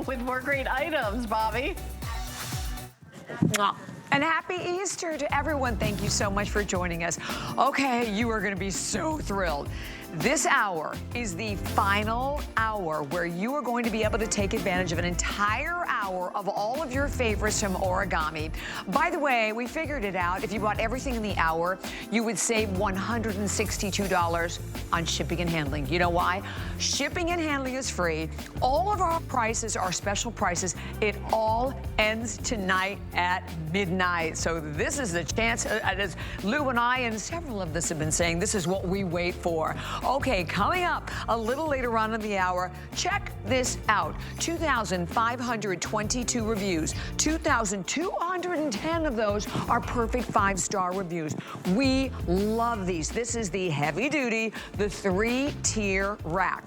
With more great items, Bobby. And happy Easter to everyone. Thank you so much for joining us. Okay, you are going to be so thrilled. This hour is the final hour where you are going to be able to take advantage of an entire hour of all of your favorites from Origami. By the way, we figured it out. If you bought everything in the hour, you would save $162 on shipping and handling. You know why? Shipping and handling is free. All of our prices are special prices. It all ends tonight at midnight. So this is the chance, as Lou and I and several of us have been saying, this is what we wait for. Okay, coming up a little later on in the hour, check this out. 2,522 reviews. 2,210 of those are perfect 5-star reviews. We love these. This is the heavy duty, the 3-tier rack.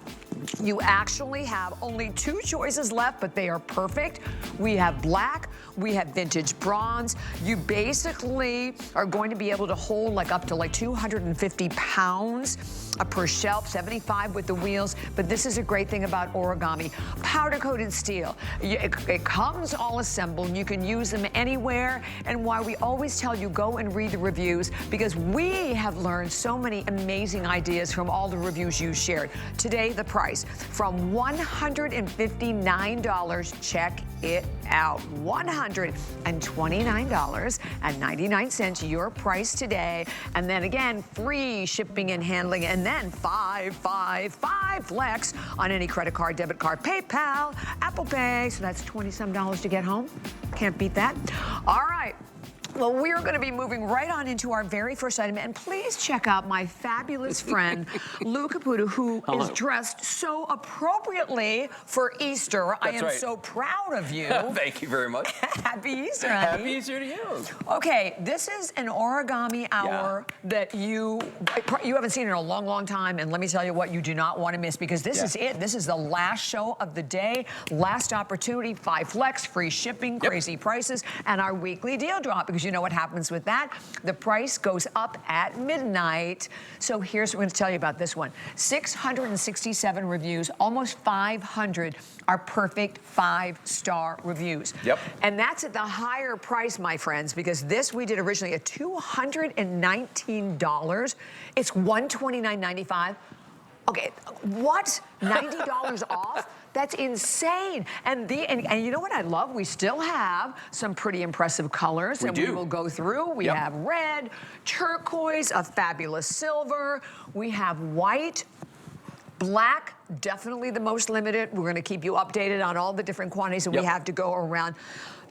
You actually have only 2 choices left, but they are perfect. We have black, we have vintage bronze. You basically are going to be able to hold up to 250 pounds per shelf, 75 with the wheels. But this is a great thing about Origami. Powder coated steel. It comes all assembled. You can use them anywhere. And why we always tell you, go and read the reviews, because we have learned so many amazing ideas from all the reviews you shared. Today, the price from $159. Check it out. $129.99, your price today. And then again, free shipping and handling, and then 555 flex on any credit card, debit card, PayPal, Apple Pay. So that's $20-some to get home. Can't beat that. All right. Well, we're going to be moving right on into our very first item. And please check out my fabulous friend, Lou Caputo, who is dressed so appropriately for Easter. I am so proud of you. Thank you very much. Happy Easter, honey. Happy Easter to you. Okay, this is an Origami hour that you haven't seen in a long, long time. And let me tell you what you do not want to miss, because this is it. This is the last show of the day. Last opportunity, 5 flex, free shipping, crazy prices, and our weekly deal drop. Because you know what happens with that? The price goes up at midnight. So here's what we're going to tell you about this one. 667 reviews, almost 500 are perfect 5-star reviews. Yep. And that's at the higher price, my friends, because this we did originally at $219. It's $129.95. Okay, what? $90 off? That's insane. And you know what I love? We still have some pretty impressive colors. We will go through. We have red, turquoise, a fabulous silver. We have white, black, definitely the most limited. We're going to keep you updated on all the different quantities that we have to go around.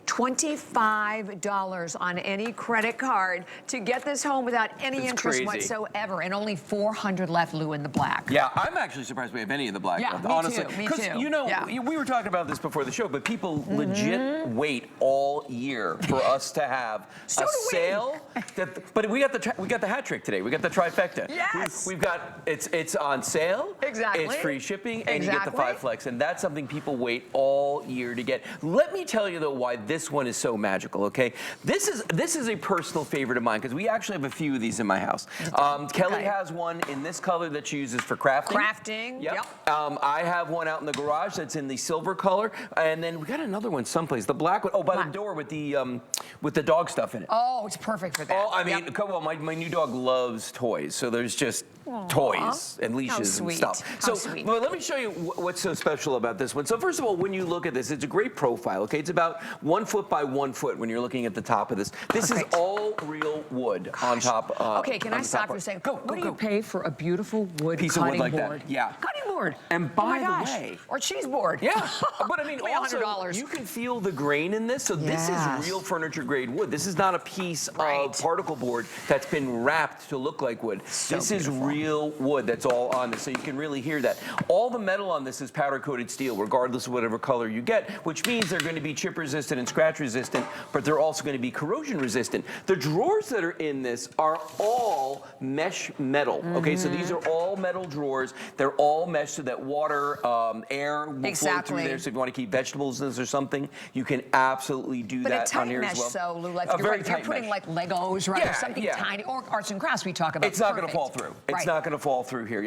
$25 on any credit card to get this home without any interest whatsoever, and only 400 left, Lou, in the black. Yeah, I'm actually surprised we have any in the black left, honestly. Me too. Because, you know, we were talking about this before the show, but people legit wait all year for us to have a sale. But we got the hat trick today. We got the trifecta. Yes. We've got, it's on sale. Exactly. It's free shipping, and you get the 5 flex, and that's something people wait all year to get. Let me tell you, though, why this one is so magical, okay? This is a personal favorite of mine, because we actually have a few of these in my house. Kelly has one in this color that she uses for crafting. Yep. I have one out in the garage that's in the silver color, and then we got another one someplace, the black one. Oh, by the door with the dog stuff in it. Oh, it's perfect for that. Oh, I mean, come on, my new dog loves toys, so there's just toys and leashes and stuff. Well, let me show you what's so special about this one. So first of all, when you look at this, it's a great profile, okay? It's about 1 foot by 1 foot when you're looking at the top of this. This is all real wood on top. Okay, can I stop for a second? What do you pay for a beautiful wood piece cutting of wood like board? that? Yeah. Cutting board. And by the way, or cheese board. Yeah. But I mean, also, $100. you can feel the grain in this. So this is real furniture grade wood. This is not a piece of particle board that's been wrapped to look like wood. This is real wood that's all on this. So you can really hear that. All the metal on this is powder coated steel, regardless of whatever color you get, which means they're going to be chip resistant and scratch resistant, but they're also going to be corrosion resistant. The drawers that are in this are all mesh metal. Okay, so these are all metal drawers. They're all mesh so that water, air will flow through there. So if you want to keep vegetables in this or something, you can absolutely do that on here as well. So, Lou, like you're putting like Legos, right? Or something tiny, or arts and crafts we talk about. It's not going to fall through. It's not going to fall through here,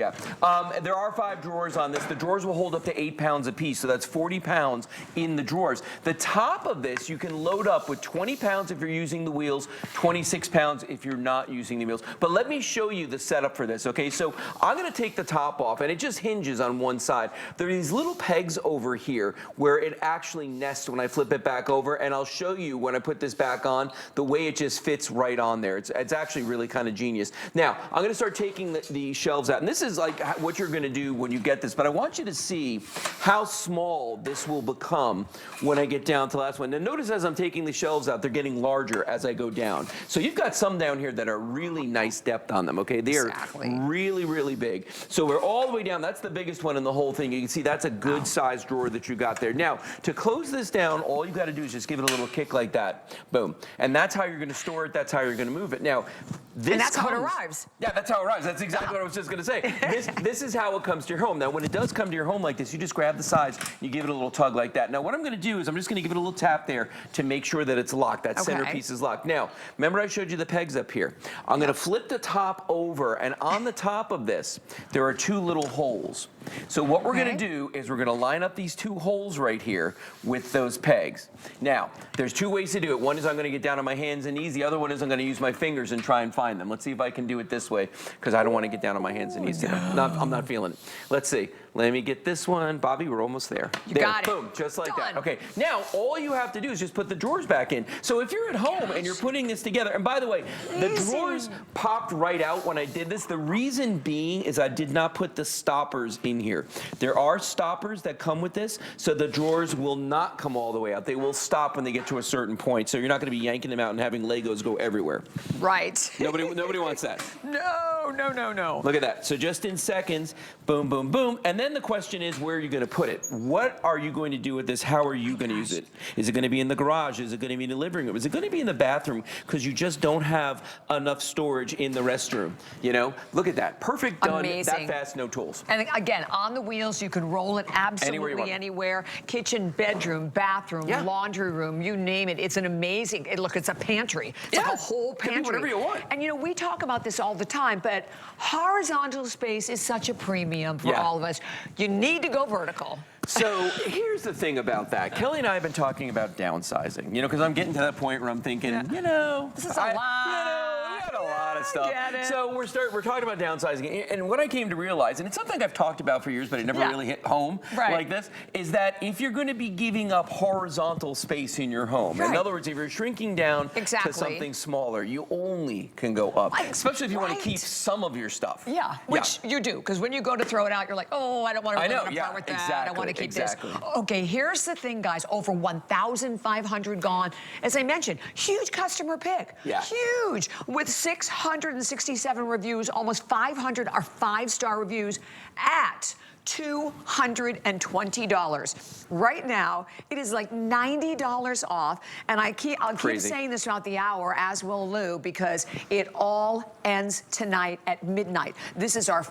There are 5 drawers drawers on this. The drawers will hold up to 8 pounds apiece, so that's 40 pounds in the drawers. The top of this you can load up with 20 pounds if you're using the wheels, 26 pounds if you're not using the wheels. But let me show you the setup for this, okay? So I'm gonna take the top off, and it just hinges on one side. There are these little pegs over here where it actually nests when I flip it back over, and I'll show you when I put this back on, the way it just fits right on there. It's actually really kind of genius. Now, I'm gonna start taking the shelves out, and this is like what you're gonna do when you get this, but I want you to see how small this will become when I get down to the last one. Now notice as I'm taking the shelves out, they're getting larger as I go down. So you've got some down here that are really nice depth on them, okay? They are really, really big. So we're all the way down. That's the biggest one in the whole thing. You can see that's a good size drawer that you got there. Now, to close this down, all you gotta do is just give it a little kick like that. Boom. And that's how you're gonna store it. That's how you're gonna move it. Now, this and that's how it arrives. Yeah, that's how it arrives. That's exactly what I was just gonna say. This is how it comes to your home. Now, when it does come to your home like this, you just grab the sides, you give it a little tug like that. Now, what I'm gonna do is I'm just gonna give it a little tap there to make sure that it's locked. That center piece is locked. Now, remember I showed you the pegs up here. I'm gonna flip the top over, and on the top of this, there are 2 little holes. So what we're gonna do is we're gonna line up these 2 holes right here with those pegs. Now, there's 2 ways to do it. One is I'm gonna get down on my hands and knees. The other one is I'm gonna use my fingers and try and find them. Let's see if I can do it this way, because I don't wanna get down on my hands and knees today. I'm not feeling it. Let's see. Let me get this one. Bobby, we're almost there. You got it. Boom, just like that. Okay, now all you have to do is just put the drawers back in. So if you're at home and you're putting this together, and by the way, the drawers popped right out when I did this. The reason being is I did not put the stoppers in here. There are stoppers that come with this, so the drawers will not come all the way out. They will stop when they get to a certain point, so you're not gonna be yanking them out and having Legos go everywhere. Right. Nobody wants that. No. Look at that. So just in seconds, boom, boom, boom. And then the question is, where are you going to put it? What are you going to do with this? How are you going to use it? Is it going to be in the garage? Is it going to be in the living room? Is it going to be in the bathroom? Because you just don't have enough storage in the restroom. You know, look at that. Perfect, done. Amazing. That fast, no tools. And again, on the wheels, you can roll it absolutely anywhere. Kitchen, bedroom, bathroom, laundry room, you name it. It's an amazing, look, it's a pantry. It's like a whole pantry. Whatever you want. And you know, we talk about this all the time, but horizontal space is such a premium for all of us. You need to go vertical. So here's the thing about that. Kelly and I have been talking about downsizing, you know, because I'm getting to that point where I'm thinking, you know, this is a lot. A lot of stuff. So we're talking about downsizing, and what I came to realize, and it's something I've talked about for years, but it never really hit home like this, is that if you're going to be giving up horizontal space in your home, in other words, if you're shrinking down to something smaller, you only can go up, especially if you want to keep some of your stuff. Which you do, because when you go to throw it out, you're like, oh, I don't want to live in a part with that. I want to keep this. Okay, here's the thing, guys. Over 1,500 gone. As I mentioned, huge customer pick. Huge. With 667 reviews, almost 500 are 5-star reviews at $220. Right now, it is like $90 off, and I'll keep saying this throughout the hour, as will Lou, because it all ends tonight at midnight. This is our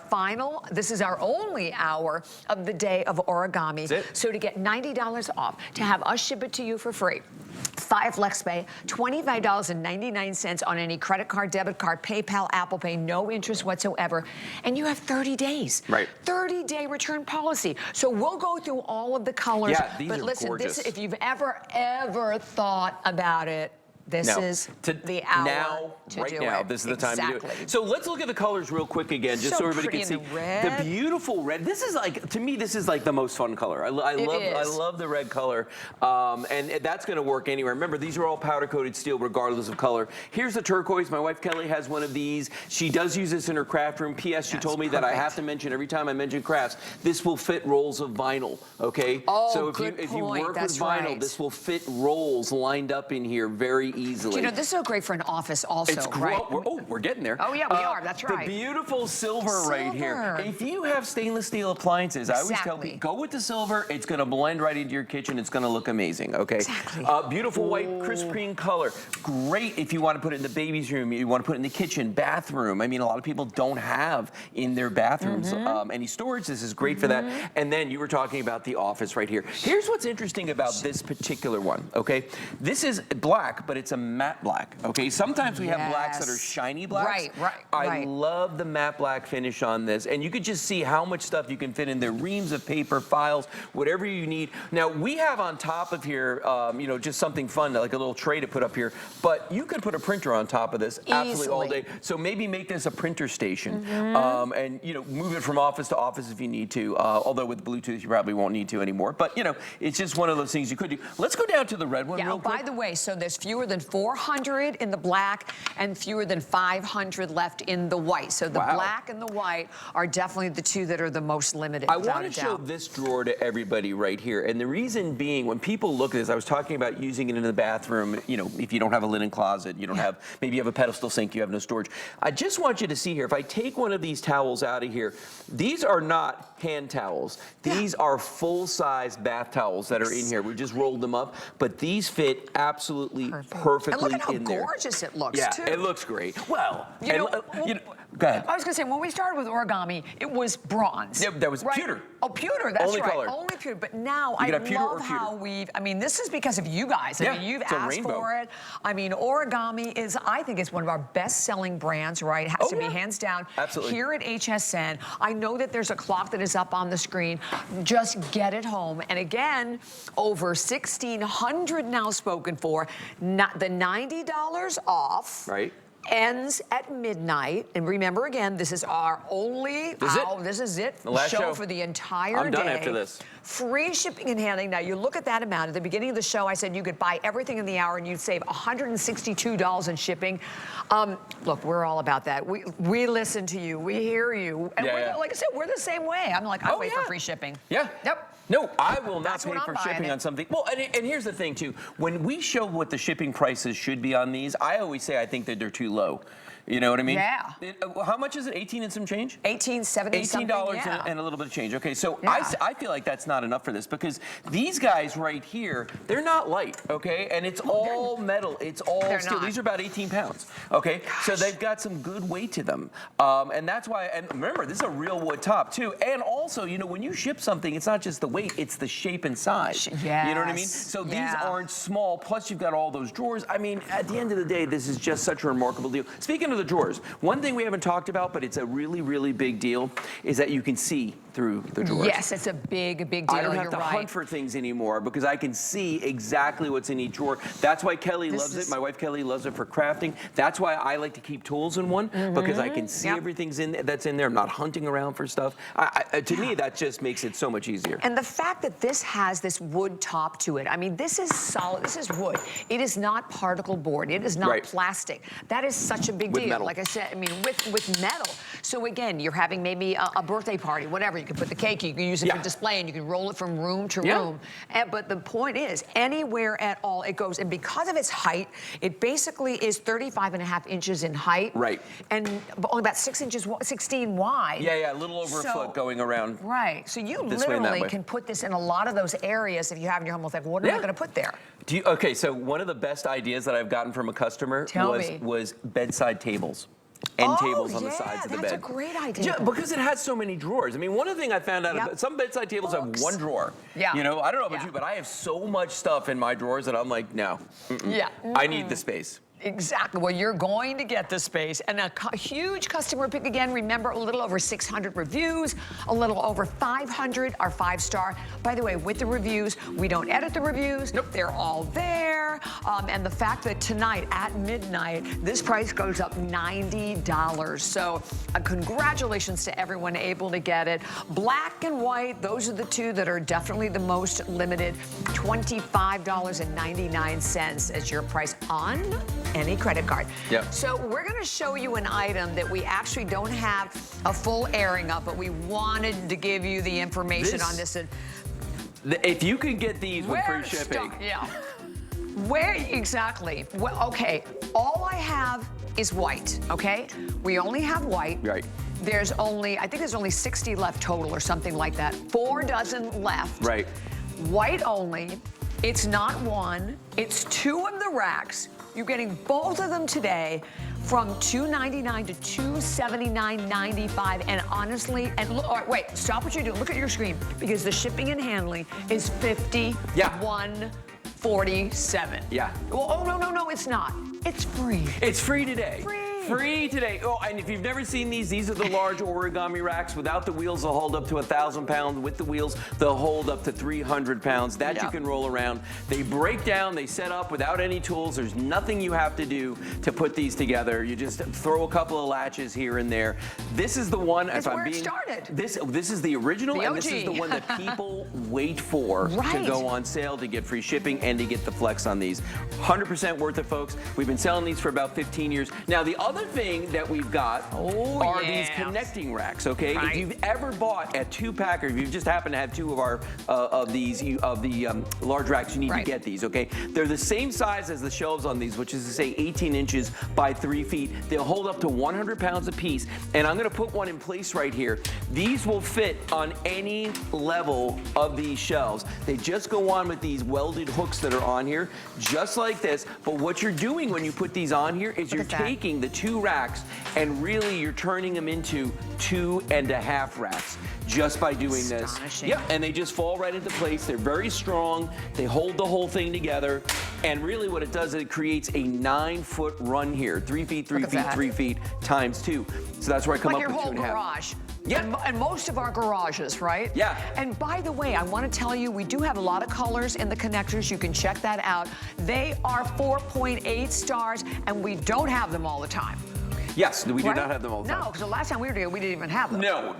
only hour of the day of Origami. So to get $90 off, to have us ship it to you for free, 5 FlexPay, $25.99 on any credit card, debit card, PayPal, Apple Pay, no interest whatsoever, and you have 30 days. 30-day return policy. So we'll go through all of the colors. These but are listen, gorgeous. if you've ever thought about it, this is the hour to do it. This is the time to do it. So let's look at the colors real quick again, just so everybody can see. The beautiful red. This is like, to me, this is like the most fun color. I love the red color, and that's going to work anywhere. Remember, these are all powder coated steel, regardless of color. Here's the turquoise. My wife Kelly has one of these. She does use this in her craft room. P.S. She told me that I have to mention every time I mention crafts, this will fit rolls of vinyl. Okay. So if you work with vinyl, this will fit rolls lined up in here very easily. You know, this is so great for an office also, right? We're getting there. Oh, yeah, we are. That's right. The beautiful silver right here. If you have stainless steel appliances, I always tell people, go with the silver. It's going to blend right into your kitchen. It's going to look amazing, okay? Beautiful white crisp green color. Great if you want to put it in the baby's room. You want to put it in the kitchen, bathroom. I mean, a lot of people don't have in their bathrooms any storage. This is great for that. And then you were talking about the office right here. Here's what's interesting about this particular one, okay? This is black, but it's a matte black, okay? Sometimes we have blacks that are shiny blacks. I love the matte black finish on this, and you could just see how much stuff you can fit in there, reams of paper, files, whatever you need. Now, we have on top of here, you know, just something fun, like a little tray to put up here, but you could put a printer on top of this absolutely all day. So maybe make this a printer station, and, you know, move it from office to office if you need to, although with Bluetooth, you probably won't need to anymore. But, you know, it's just one of those things you could do. Let's go down to the red one real quick. By the way, so there's fewer than 400 in the black and fewer than 500 left in the white. So the black and the white are definitely the two that are the most limited. I want to show this drawer to everybody right here. And the reason being, when people look at this, I was talking about using it in the bathroom, you know, if you don't have a linen closet, you don't have, maybe you have a pedestal sink, you have no storage. I just want you to see here, if I take one of these towels out of here, these are not hand towels. These are full-size bath towels that are in here. We just rolled them up, but these fit absolutely perfectly in there. And look at how gorgeous it looks, too. Yeah, it looks great. Well, you know, go ahead. I was going to say, when we started with Origami, it was bronze. Yeah, that was pewter. Oh, pewter, that's Only color. Only pewter. But now I love how we've, I mean, this is because of you guys. I mean, you've asked for it. I mean, Origami is, I think it's one of our best-selling brands, right? It has to be hands down. Absolutely. Here at HSN, I know that there's a clock that is up on the screen. Just get it home. And again, over 1,600 now spoken for. Not the $90 off. Right. Ends at midnight. And remember, again, this is our only, this is it, the last show for the entire day. I'm done after this. Free shipping and handling. Now, you look at that amount. At the beginning of the show, I said you could buy everything in the hour and you'd save $162 in shipping. Look, we're all about that. We listen to you. We hear you. And like I said, we're the same way. I'm like, I wait for free shipping. Yeah. Yep. No, I will not pay for shipping on something. Well, and here's the thing, too. When we show what the shipping prices should be on these, I always say I think that they're too low. You know what I mean? Yeah. How much is it? 18 and some change? $18.70 something, $18 and a little bit of change. Okay, so I feel like that's not enough for this because these guys right here, they're not light, okay? And it's all metal. It's all steel. These are about 18 pounds, okay? So they've got some good weight to them. And that's why, and remember, this is a real wood top, too. And also, you know, when you ship something, it's not just the weight, it's the shape and size. You know what I mean? So these aren't small, plus you've got all those drawers. I mean, at the end of the day, this is just such a remarkable deal. Speaking of the drawers, one thing we haven't talked about, but it's a really, really big deal, is that you can see through the drawers. Yes, it's a big, big deal. I don't have to hunt for things anymore because I can see exactly what's in each drawer. That's why Kelly loves it. My wife Kelly loves it for crafting. That's why I like to keep tools in one because I can see everything's that's in there. I'm not hunting around for stuff. To me, that just makes it so much easier. And the fact that this has this wood top to it, I mean, this is solid. This is wood. It is not particle board. It is not plastic. That is such a big deal. Metal. Like I said, I mean, with metal. So again, you're having maybe a birthday party, whatever. You can put the cake, you can use it for display, and you can roll it from room to room. But the point is, anywhere at all it goes. And because of its height, it basically is 35.5 inches in height. Right. And only about 16 wide. Yeah, a little over a foot going around. Right. So you literally can put this in a lot of those areas if you have in your home. Like, what am I going to put there? Okay, so one of the best ideas that I've gotten from a customer was bedside tables. End tables on the sides of the bed. That's a great idea. Because it has so many drawers. I mean, one of the things I found out about some bedside tables have one drawer. You know, I don't know about you, but I have so much stuff in my drawers that I'm like, no. I need the space. Exactly. Well, you're going to get the space. And a huge customer pick again. Remember, a little over 600 reviews, a little over 500 are 5-star. By the way, with the reviews, we don't edit the reviews. Nope. They're all there. And the fact that tonight at midnight, this price goes up $90. So congratulations to everyone able to get it. Black and white, those are the two that are definitely the most limited. $25.99 as your price on any credit card. So we're going to show you an item that we actually don't have a full airing of, but we wanted to give you the information on this. If you could get these with free shipping. Where exactly? Well, okay, all I have is white, okay? We only have white. There's only, I think there's only 60 left total or something like that. 4 dozen left. White only. It's not one, it's 2 of the racks. You're getting both of them today from $299 to $279.95. And honestly, and look, wait, stop what you're doing. Look at your screen because the shipping and handling is $51. $47. Yeah. Oh, no, it's not. It's free. It's free today. Free today. Oh, and if you've never seen these are the large origami racks. Without the wheels, they'll hold up to 1,000 pounds. With the wheels, they'll hold up to 300 pounds. That you can roll around. They break down, they set up without any tools. There's nothing you have to do to put these together. You just throw a couple of latches here and there. This is the one, That's where it started. This is the original, the and this is the one that people wait for to go on sale, to get free shipping, and to get the flex on these. 100% worth it, folks. We've been selling these for about 15 years. Now, the other thing that we've got are these connecting racks, okay? If you've ever bought a 2-pack, or if you just happen to have 2 of our large racks, you need to get these, okay? They're the same size as the shelves on these, which is to say 18 inches by 3 feet. They'll hold up to 100 pounds a piece, and I'm gonna put one in place right here. These will fit on any level of these shelves. They just go on with these welded hooks that are on here, just like this. But what you're doing when you put these on here is you're taking the 2 racks and really you're turning them into 2.5 racks just by doing this. Yep, and they just fall right into place. They're very strong. They hold the whole thing together. And really what it does is it creates a 9-foot run here. 3 feet, 3 feet, 3 feet times 2. So that's where I come up with 2.5. Like your whole garage. Yeah. And most of our garages, right? Yeah. And by the way, I want to tell you, we do have a lot of colors in the connectors. You can check that out. They are 4.8 stars, and we don't have them all the time. Yes, we do not have them all the time. No, because the last time we were together, we didn't even have them. No.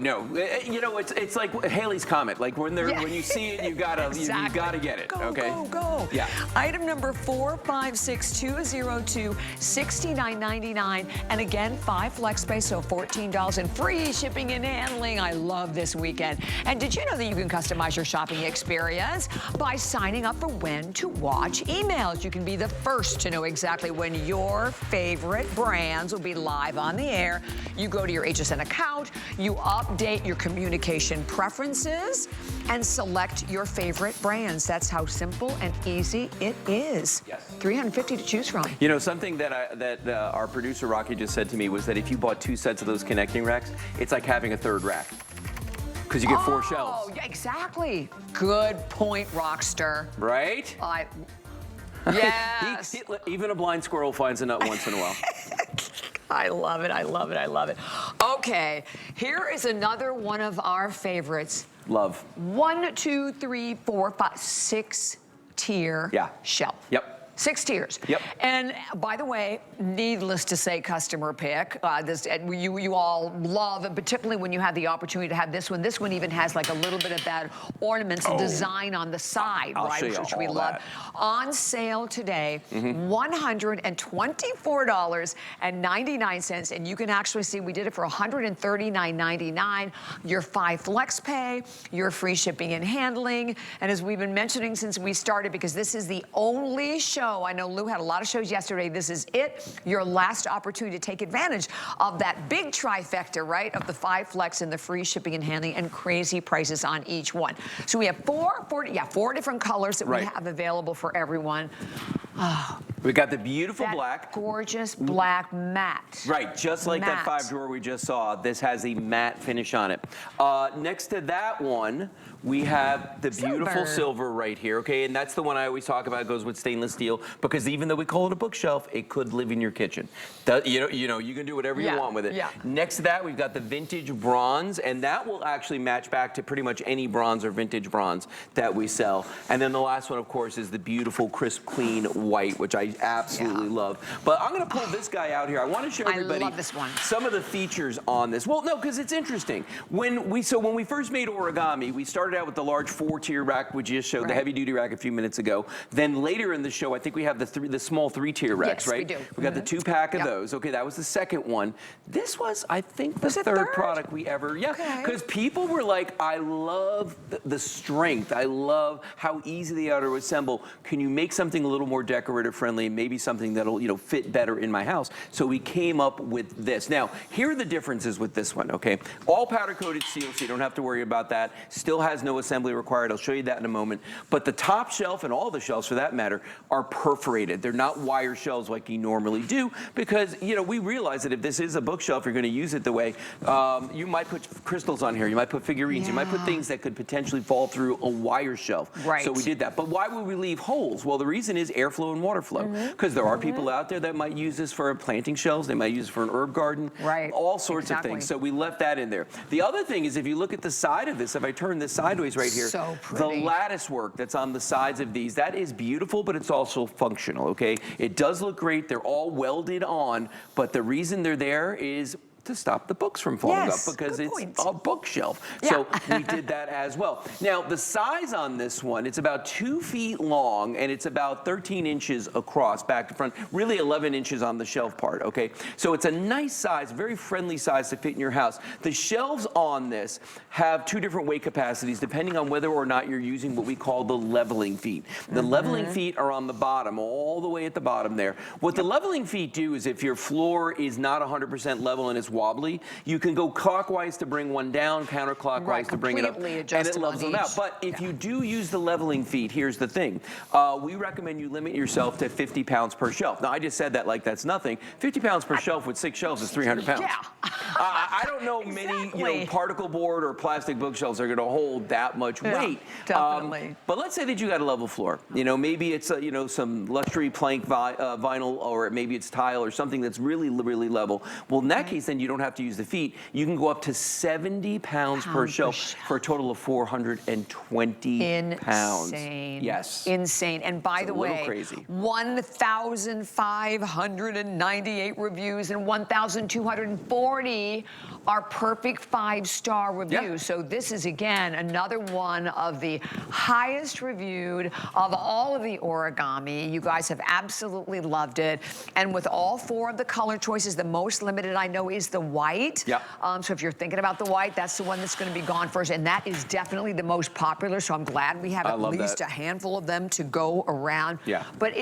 You know, it's like Haley's Comet. Like when you see it, you gotta you gotta get it. Go. Yeah. Item number 456202, $69.99, and again 5 flex space, so $14, and free shipping and handling. I love this weekend. And did you know that you can customize your shopping experience by signing up for when to watch emails? You can be the first to know exactly when your favorite brands will be live on the air. You go to your HSN account, you update your communication preferences, and select your favorite brands. That's how simple and easy it is. Yes. 350 to choose from. You know, something that our producer Rocky just said to me was that if you bought 2 sets of those connecting racks, it's like having a 3rd rack. Because you get 4 shelves. Oh, exactly. Good point, Rockster. Right? Yes. Even a blind squirrel finds a nut once in a while. I love it. Okay, here is another one of our favorites. Love. 1, 2, 3, 4, 5, 6 tier shelf. Yep. 6 tiers. Yep. And by the way, needless to say, customer pick. You all love it, particularly when you have the opportunity to have this one. This one even has like a little bit of that ornaments and design on the side, right? Which we love. On sale today, $124.99, and you can actually see we did it for $139.99. Your 5 flex pay, your free shipping and handling, and as we've been mentioning since we started, because this is the only show. I know Lou had a lot of shows yesterday. This is it. Your last opportunity to take advantage of that big trifecta, right? Of the 5 flex and the free shipping and handling and crazy prices on each one. So we have 4 different colors that we have available for everyone. Oh, we got the beautiful black. Gorgeous black matte. Right, just like that 5 drawer we just saw. This has a matte finish on it. Next to that one, we have the beautiful silver right here, okay? And that's the one I always talk about. It goes with stainless steel, because even though we call it a bookshelf, it could live in your kitchen. You know, you can do whatever you want with it. Next to that, we've got the vintage bronze, and that will actually match back to pretty much any bronze or vintage bronze that we sell. And then the last one, of course, is the beautiful, crisp, clean white, which I absolutely love. But I'm gonna pull this guy out here. I wanna show everybody some of the features on this. Well, no, because it's interesting. When we first made Origami, we started out with the large 4-tier rack, we just showed the heavy-duty rack a few minutes ago. Then later in the show, I think we have the small 3-tier racks, right? Yes, we do. We got the 2-pack of those. Okay, that was the second one. This was, I think, the third product we ever, because people were like, I love the strength. I love how easy they are to assemble. Can you make something a little more decorator friendly, maybe something that'll, you know, fit better in my house. So we came up with this. Now, here are the differences with this one, okay? All powder coated steel, so you don't have to worry about that. Still has no assembly required. I'll show you that in a moment. But the top shelf, and all the shelves for that matter, are perforated. They're not wire shelves like you normally do, because, you know, we realize that if this is a bookshelf, you're going to use it the way, you might put crystals on here, you might put figurines, you might put things that could potentially fall through a wire shelf. Right. So we did that. But why would we leave holes? Well, the reason is airflow and water flow. Because there are people out there that might use this for planting shelves, they might use it for an herb garden, all sorts of things. So we left that in there. The other thing is, if you look at the side of this, if I turn this sideways right here, the lattice work that's on the sides of these, that is beautiful, but it's also functional, okay? It does look great. They're all welded on, but the reason they're there is to stop the books from falling up, because it's a bookshelf. So we did that as well. Now, the size on this one, it's about 2 feet long, and it's about 13 inches across, back to front, really 11 inches on the shelf part, okay? So it's a nice size, very friendly size to fit in your house. The shelves on this have 2 different weight capacities, depending on whether or not you're using what we call the leveling feet. The leveling feet are on the bottom, all the way at the bottom there. What the leveling feet do is, if your floor is not 100% level and it's wobbly, you can go clockwise to bring one down, counterclockwise to bring it up, and it levels them out. But if you do use the leveling feet, here's the thing. We recommend you limit yourself to 50 pounds per shelf. Now, I just said that like that's nothing. 50 pounds per shelf with 6 shelves is 300 pounds. I don't know many, you know, particle board or plastic bookshelves are going to hold that much weight. Definitely. But let's say that you got a level floor. You know, maybe it's you know, some luxury plank vinyl, or maybe it's tile or something that's really, really level. Well, in that case, then you don't have to use the feet. You can go up to 70 pounds per shelf for a total of 420 pounds. Insane. Yes. Insane. And by the way, 1,598 reviews and 1,240 are perfect 5-star reviews. So this is, again, another one of the highest reviewed of all of the Origami. You guys have absolutely loved it. And with all 4 of the color choices, the most limited I know is the white. So if you're thinking about the white, that's the one that's going to be gone first. And that is definitely the most popular. So I'm glad we have at least a handful of them to go around. But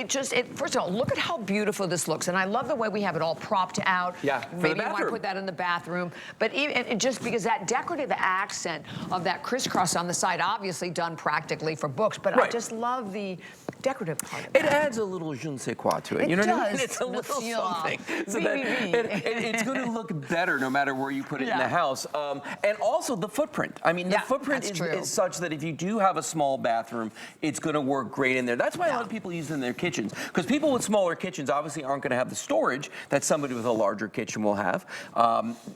first of all, look at how beautiful this looks. And I love the way we have it all propped out. Maybe you want to put that in the bathroom. But even just because that decorative accent of that crisscross on the side, obviously done practically for books, but I just love the decorative part of it. It adds a little je ne sais quoi to it. You know what I mean? It's a little something. So that it's going to look better no matter where you put it in the house. And also the footprint. I mean, the footprint is such that if you do have a small bathroom, it's going to work great in there. That's why a lot of people use it in their kitchens. Because people with smaller kitchens obviously aren't going to have the storage that somebody with a larger kitchen will have.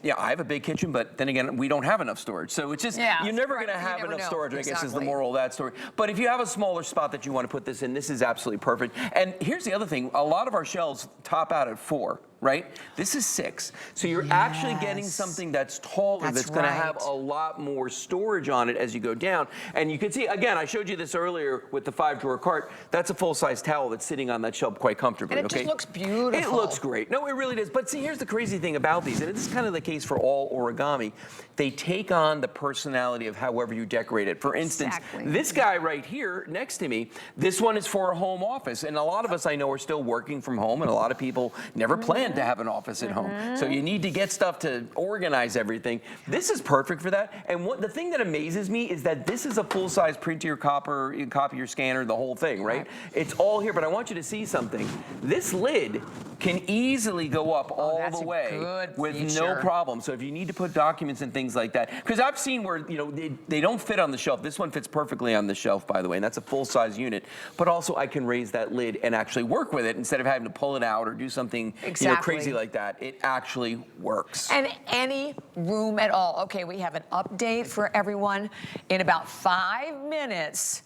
Yeah, I have a big kitchen, but then again, we don't have enough storage. So it's just, you're never going to have enough storage, I guess is the moral of that story. But if you have a smaller spot that you want to put this in, this is absolutely perfect. And here's the other thing. A lot of our shelves top out at 4. Right? This is 6. So you're actually getting something that's taller, that's going to have a lot more storage on it as you go down. And you can see, again, I showed you this earlier with the 5-drawer cart. That's a full-size towel that's sitting on that shelf quite comfortably. And it just looks beautiful. It looks great. No, it really does. But see, here's the crazy thing about these, and this is kind of the case for all Origami. They take on the personality of however you decorate it. For instance, this guy right here next to me, this one is for a home office. And a lot of us, I know, are still working from home, and a lot of people never planned to have an office at home. So you need to get stuff to organize everything. This is perfect for that. And the thing that amazes me is that this is a full-size printer, copier, scanner, the whole thing, right? It's all here, but I want you to see something. This lid can easily go up all the way with no problem. So if you need to put documents and things like that, because I've seen where, you know, they don't fit on the shelf. This one fits perfectly on the shelf, by the way, and that's a full-size unit. But also I can raise that lid and actually work with it instead of having to pull it out or do something you know, crazy like that. It actually works. And any room at all. Okay, we have an update for everyone in about 5 minutes.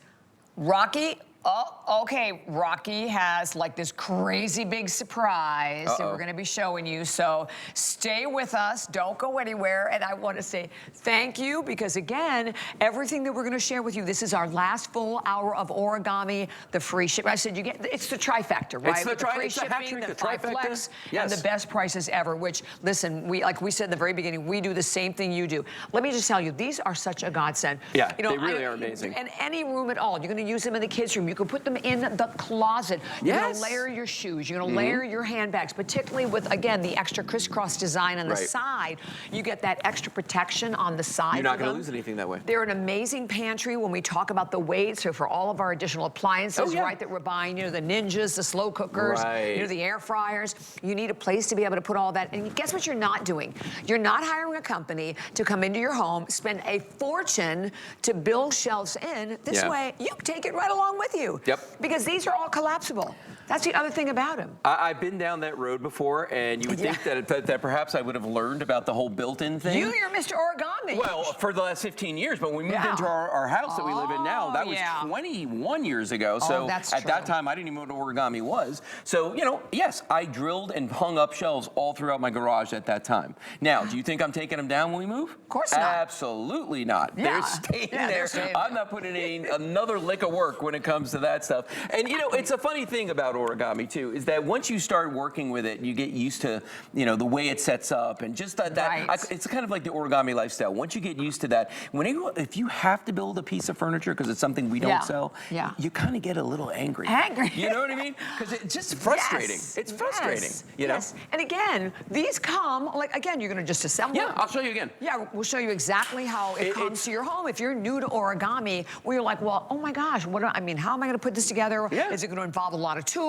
Rocky. Oh, okay, Rocky has like this crazy big surprise that we're going to be showing you. So stay with us. Don't go anywhere. And I want to say thank you because, again, everything that we're going to share with you, this is our last full hour of Origami, the free shipping. I said you get, it's the trifecta, right? It's the free shipping, the trifecta, and the best prices ever, which, listen, like we said in the very beginning, we do the same thing you do. Let me just tell you, these are such a godsend. Yeah, you know, they really are amazing. In any room at all. You're going to use them in the kids' room. You can put them in the closet. You're gonna layer your shoes. You're gonna layer your handbags, particularly with, again, the extra crisscross design on the side. You get that extra protection on the side. You're not gonna lose anything that way. They're an amazing pantry when we talk about the weight. So for all of our additional appliances, right, that we're buying, you know, the Ninjas, the slow cookers, you know, the air fryers, you need a place to be able to put all that. And guess what you're not doing? You're not hiring a company to come into your home, spend a fortune to build shelves in. This way, you can take it right along with you. Because these are all collapsible. That's the other thing about them. I've been down that road before, and you would think that perhaps I would have learned about the whole built-in thing. You're Mr. Origami. Well, for the last 15 years, but when we moved into our house that we live in now, that was 21 years ago. So at that time, I didn't even know what origami was. So, you know, yes, I drilled and hung up shelves all throughout my garage at that time. Now, do you think I'm taking them down when we move? Of course not. Absolutely not. They're staying there. I'm not putting in another lick of work when it comes to that stuff. And, you know, it's a funny thing about origami too, is that once you start working with it, you get used to, you know, the way it sets up and just it's kind of like the origami lifestyle. Once you get used to that, if you have to build a piece of furniture because it's something we don't sell, you kind of get a little angry. You know what I mean? Because it's just frustrating. It's frustrating, you know? And again, these come, like, again, you're going to just assemble Yeah, I'll show you again. Yeah, we'll show you exactly how it comes to your home. If you're new to origami, where you're like, well, oh my gosh, how am I going to put this together? Is it going to involve a lot of tools?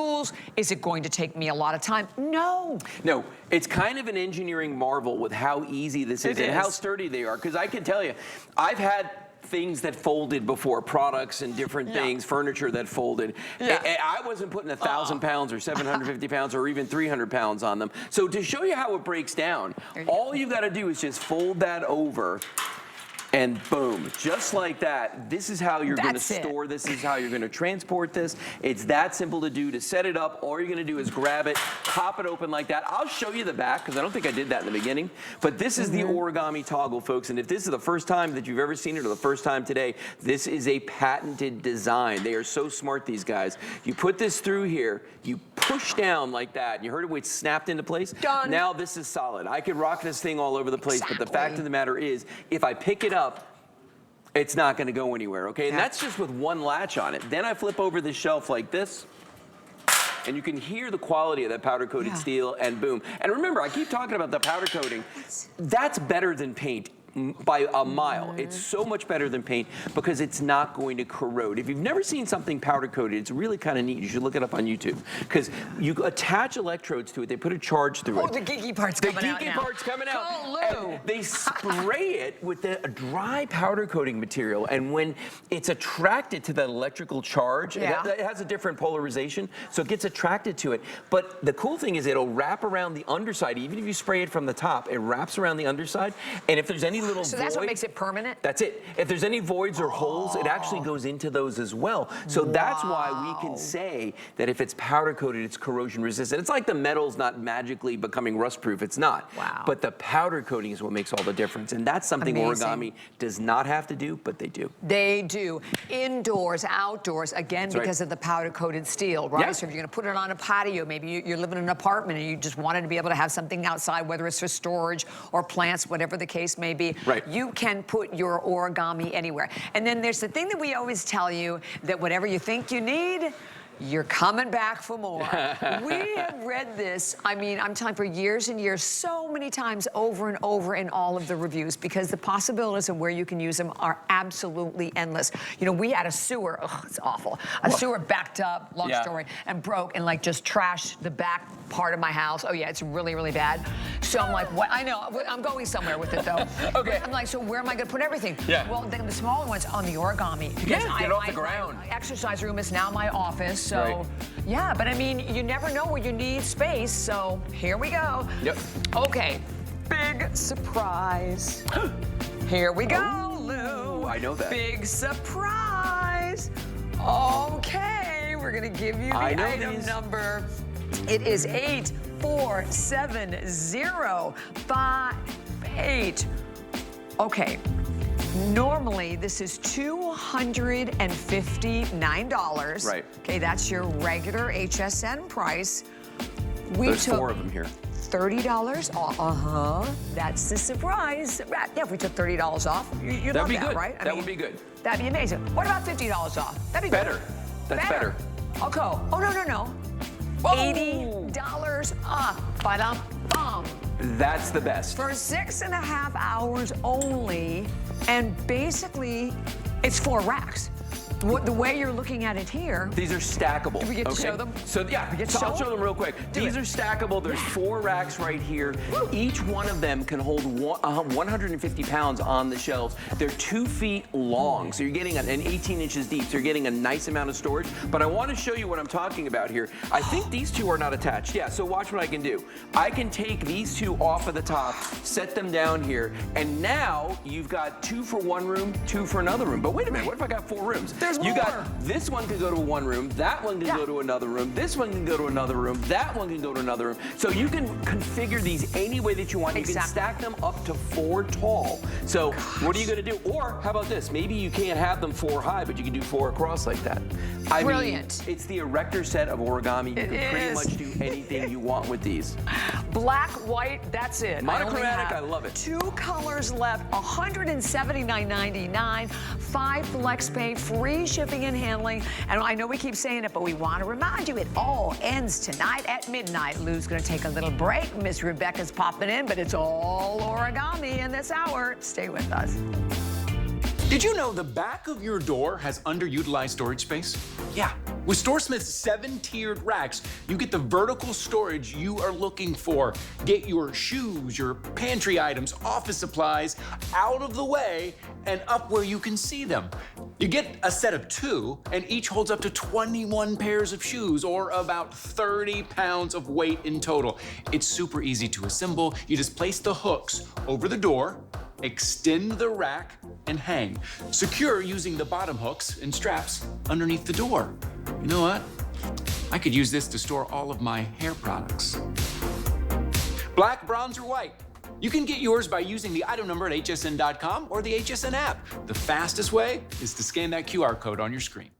Is it going to take me a lot of time? No. No, it's kind of an engineering marvel with how easy this is and how sturdy they are. Because I can tell you, I've had things that folded before, products and different things, furniture that folded. I wasn't putting 1,000 pounds or 750 pounds or even 300 pounds on them. So to show you how it breaks down, all you got to do is just fold that over. And boom, just like that, this is how you're going to store this. This is how you're going to transport this. It's that simple to do. To set it up, all you're going to do is grab it, pop it open like that. I'll show you the back because I don't think I did that in the beginning. But this is the origami toggle, folks. And if this is the first time that you've ever seen it or the first time today, this is a patented design. They are so smart, these guys. You put this through here, you push down like that. You heard it, it's snapped into place. Done. Now this is solid. I could rock this thing all over the place, but the fact of the matter is, if I pick it up, it's not going to go anywhere, okay? And that's just with one latch on it. Then I flip over the shelf like this, and you can hear the quality of that powder-coated steel, and boom. And remember, I keep talking about the powder coating. That's better than paint by a mile. It's so much better than paint because it's not going to corrode. If you've never seen something powder coated, it's really kind of neat. You should look it up on YouTube because you attach electrodes to it. They put a charge through it. The geeky part's coming out now. The geeky part's coming out. Go, Lou. They spray it with a dry powder coating material, and when it's attracted to that electrical charge, it has a different polarization, so it gets attracted to it. But the cool thing is it'll wrap around the underside. Even if you spray it from the top, it wraps around the underside, and if there's any little So that's what makes it permanent? That's it. If there's any voids or holes, it actually goes into those as well. So that's why we can say that if it's powder coated, it's corrosion resistant. It's like the metal's not magically becoming rust proof. It's not. But the powder coating is what makes all the difference. And that's something origami does not have to do, but they do. They do. Indoors, outdoors, again, because of the powder coated steel, right? So if you're going to put it on a patio, maybe you're living in an apartment and you just wanted to be able to have something outside, whether it's for storage or plants, whatever the case may be. You can put your origami anywhere. And then there's the thing that we always tell you, that whatever you think you need, you're coming back for more. We have read this, I mean, I'm telling you, for years and years, so many times over and over in all of the reviews, because the possibilities of where you can use them are absolutely endless. You know, we had a sewer, it's awful. A sewer backed up, long story, and broke and like just trashed the back part of my house. Oh yeah, it's really, really bad. So I'm like, what? I know, I'm going somewhere with it though. I'm like, so where am I gonna put everything? Well, the smaller one's on the origami. Because get off the ground. My exercise room is now my office. So, yeah, but I mean, you never know where you need space, so here we go. Okay, big surprise. Here we go, Lou. I know that. Big surprise. Okay, we're gonna give you the item number. It is 847058. Okay. Normally, this is $259. Okay, that's your regular HSN price. There's 4 of them here. $30 off. That's the surprise. Yeah, if we took $30 off, you'd love that, right? That would be good. That'd be amazing. What about $50 off? That'd be better. that's better. Okay. Oh, no. Whoa. $80 off. Ba-dum-bum. That's the best. For 6.5 hours only, and basically, it's 4 racks. The way you're looking at it here. These are stackable. Do we get to show them? So yeah, I'll show them real quick. These are stackable. There's 4 racks right here. Woo. Each one of them can hold 150 pounds on the shelves. They're 2 feet long, so you're getting an 18 inches deep, so you're getting a nice amount of storage. But I want to show you what I'm talking about here. I think these 2 are not attached. Yeah, so watch what I can do. I can take these 2 off of the top, set them down here, and now you've got 2 for one room, 2 for another room. But wait a minute, what if I got 4 rooms? You got this one can go to one room, that one can go to another room, this one can go to another room, that one can go to another room. So you can configure these any way that you want. You can stack them up to 4 tall. So what are you going to do? Or how about this? Maybe you can't have them 4 high, but you can do 4 across like that. Brilliant. I mean, it's the erector set of origami. You can pretty much do anything you want with these. Black, white, that's it. Monochromatic, I love it. 2 colors left, $179.99, 5 flex pay, free shipping and handling. And I know we keep saying it, but we want to remind you, it all ends tonight at midnight. Lou's going to take a little break. Miss Rebecca's popping in, but it's all origami in this hour. Stay with us. Did you know the back of your door has underutilized storage space? Yeah. With StoreSmith's 7-tiered racks, you get the vertical storage you are looking for. Get your shoes, your pantry items, office supplies out of the way and up where you can see them. You get a set of 2, and each holds up to 21 pairs of shoes, or about 30 pounds of weight in total. It's super easy to assemble. You just place the hooks over the door, extend the rack, and hang. Secure using the bottom hooks and straps underneath the door. You know what? I could use this to store all of my hair products. Black, bronze, or white. You can get yours by using the item number at hsn.com or the HSN app. The fastest way is to scan that QR code on your screen.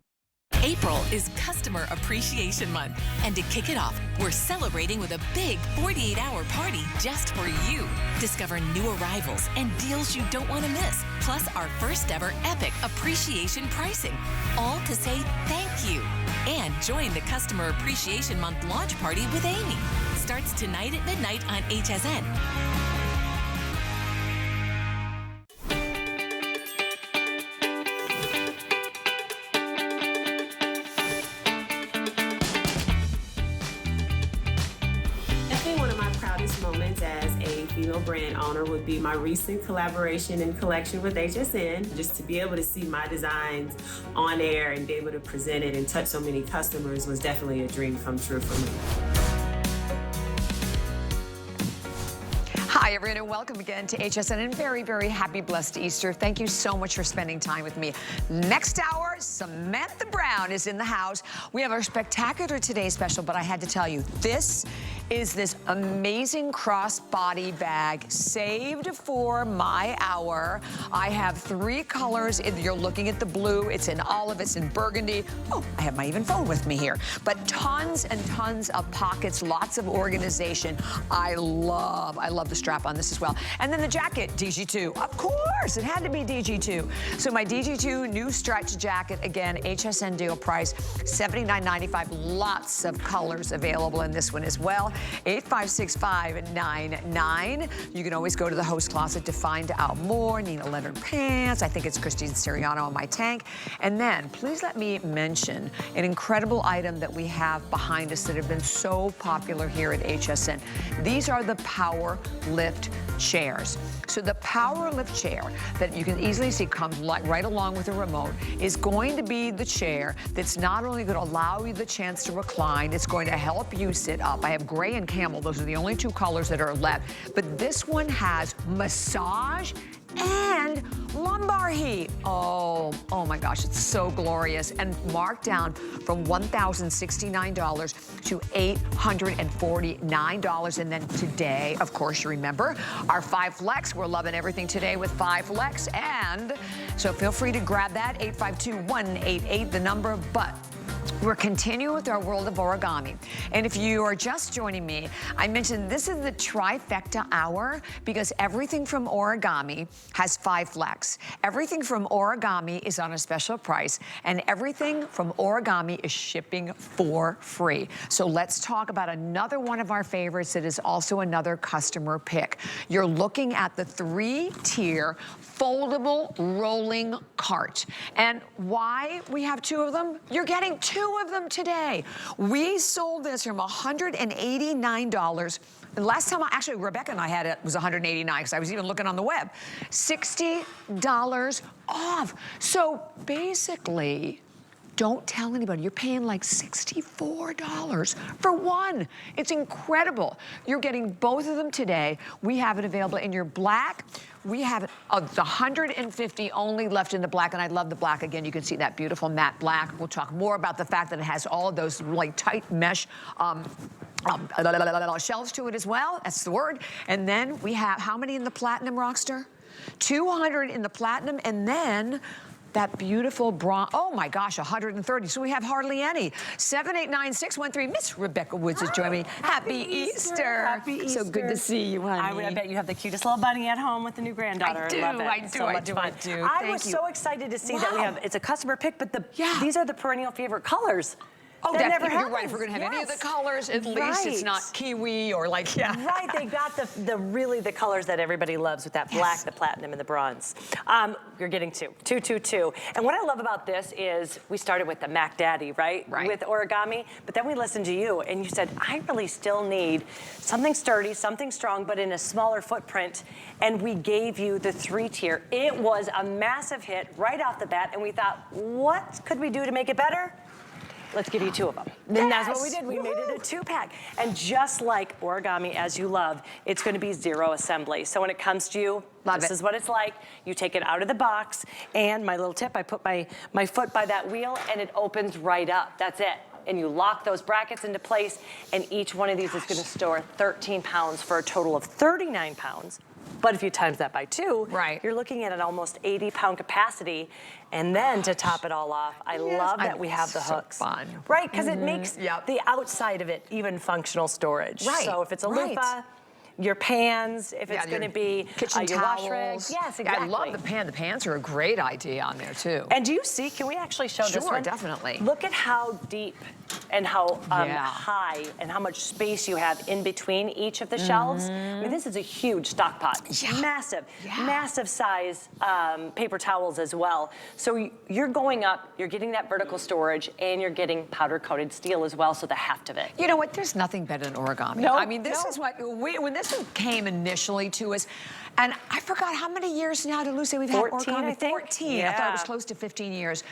April is Customer Appreciation Month, and to kick it off, we're celebrating with a big 48-hour party just for you. Discover new arrivals and deals you don't want to miss, plus our first ever epic appreciation pricing, all to say thank you. And join the Customer Appreciation Month launch party with Amy. Starts tonight at midnight on HSN. Brand owner would be my recent collaboration and collection with HSN. Just to be able to see my designs on air and be able to present it and touch so many customers was definitely a dream come true for me. Hi, everyone, and welcome again to HSN, and very, very happy, blessed Easter. Thank you so much for spending time with me. Next hour, Samantha Brown is in the house. We have our Spectacular Today special, but I had to tell you, this is this amazing crossbody bag saved for my hour. I have 3 colors. You're looking at the blue. It's in olive. It's in burgundy. Oh, I have my even phone with me here. But tons and tons of pockets, lots of organization. I love the strap on this as well. And then the jacket, DG2. Of course, it had to be DG2. So my DG2 new stretch jacket, again, HSN deal price, $79.95. Lots of colors available in this one as well. 856599. You can always go to the host closet to find out more. Nina Leonard pants. I think it's Christine Siriano on my tank. And then please let me mention an incredible item that we have behind us that have been so popular here at HSN. These are the Power Lift chairs. So the Power Lift chair that you can easily see comes right along with a remote is going to be the chair that's not only going to allow you the chance to recline, it's going to help you sit up. I have gray and camel. Those are the only 2 colors that are left. But this one has massage and lumbar heat. Oh my gosh, it's so glorious. And marked down from $1,069 to $849. And then today, of course, you remember, our 5 Flex. We're loving everything today with 5 Flex. And so feel free to grab that, 852-188, the number. But We're continuing with our world of origami. And if you are just joining me, I mentioned this is the trifecta hour because everything from Origami has 5 flex. Everything from Origami is on a special price, and everything from Origami is shipping for free. So let's talk about another one of our favorites that is also another customer pick. You're looking at the 3-tier foldable rolling cart. And why we have 2 of them? You're getting 2 of them today. We sold this from $189. And last time, actually, Rebecca and I had it was $189 because I was even looking on the web. $60 off. So basically, don't tell anybody. You're paying like $64 for one. It's incredible. You're getting both of them today. We have it available in your black. We have it of the 150 only left in the black, and I love the black. Again, you can see that beautiful matte black. We'll talk more about the fact that it has all of those like tight mesh shelves to it as well. That's the word. And then we have, how many in the platinum, Rockster? 200 in the platinum, and then that beautiful bronze, oh my gosh, 130. So we have hardly any. 789-613. Miss Rebecca Woods is joining me. Happy Easter. Happy Easter. So good to see you, honey. I bet you have the cutest little bunny at home with the new granddaughter. I do, love it. I do, so I much do, fun. I do. I was so excited to see that we have, it's a customer pick, but these are the perennial favorite colors. Oh, that never you're happens. right. If we're gonna have any of the colors, at least it's not kiwi or like, Right, they got really the colors that everybody loves with that black, the platinum, and the bronze. You're getting 2. And what I love about this is we started with the Mac Daddy, right? With Origami, but then we listened to you and you said, I really still need something sturdy, something strong, but in a smaller footprint. And we gave you the 3-tier. It was a massive hit right off the bat, and we thought, what could we do to make it better? Let's give you 2 of them. And that's what we did. We made it a 2-pack. And just like Origami, as you love, it's going to be 0 assembly. So when it comes to you, this is what it's like. You take it out of the box, and my little tip, I put my foot by that wheel, and it opens right up. That's it. And you lock those brackets into place, and each one of these is going to store 13 pounds for a total of 39 pounds. But if you times that by 2, you're looking at an almost 80-pound capacity. And then to top it all off, I love that we have the hooks. Right, because it makes the outside of it even functional storage. So if it's a loofah, your pans, if it's going to be kitchen your towels. wash rags. Yes, exactly. I love the pan. The pans are a great idea on there too. And do you see, can we actually show this one? Sure, definitely. Look at how deep and how high and how much space you have in between each of the shelves. I mean, this is a huge stock pot. Massive, massive size paper towels as well. So you're going up, you're getting that vertical storage, and you're getting powder coated steel as well, so the heft of it. You know what, there's nothing better than Origami. No, I mean, this is what, when this came initially to us, and I forgot how many years now did Lucy we've had Origami? I think. 14. I thought it was close to 15 years.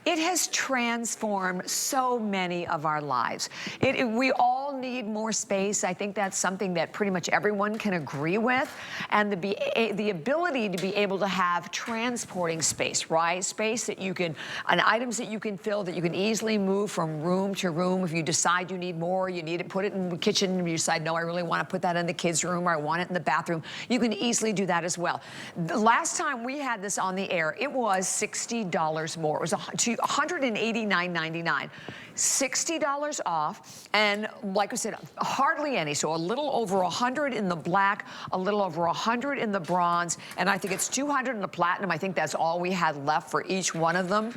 It has transformed so many of our lives. We all need more space. I think that's something that pretty much everyone can agree with. And the ability to be able to have transporting space, right? Space that you can, and items that you can fill, that you can easily move from room to room. If you decide you need more, you need to put it in the kitchen, and you decide, no, I really want to put that in the kids' room, or I want it in the bathroom, you can easily do that as well. The last time we had this on the air, it was $60 more. It was $189.99. $60 off, and like I said, hardly any, so a little over 100 in the black, a little over 100 in the bronze, and I think it's 200 in the platinum. I think that's all we had left for each one of them.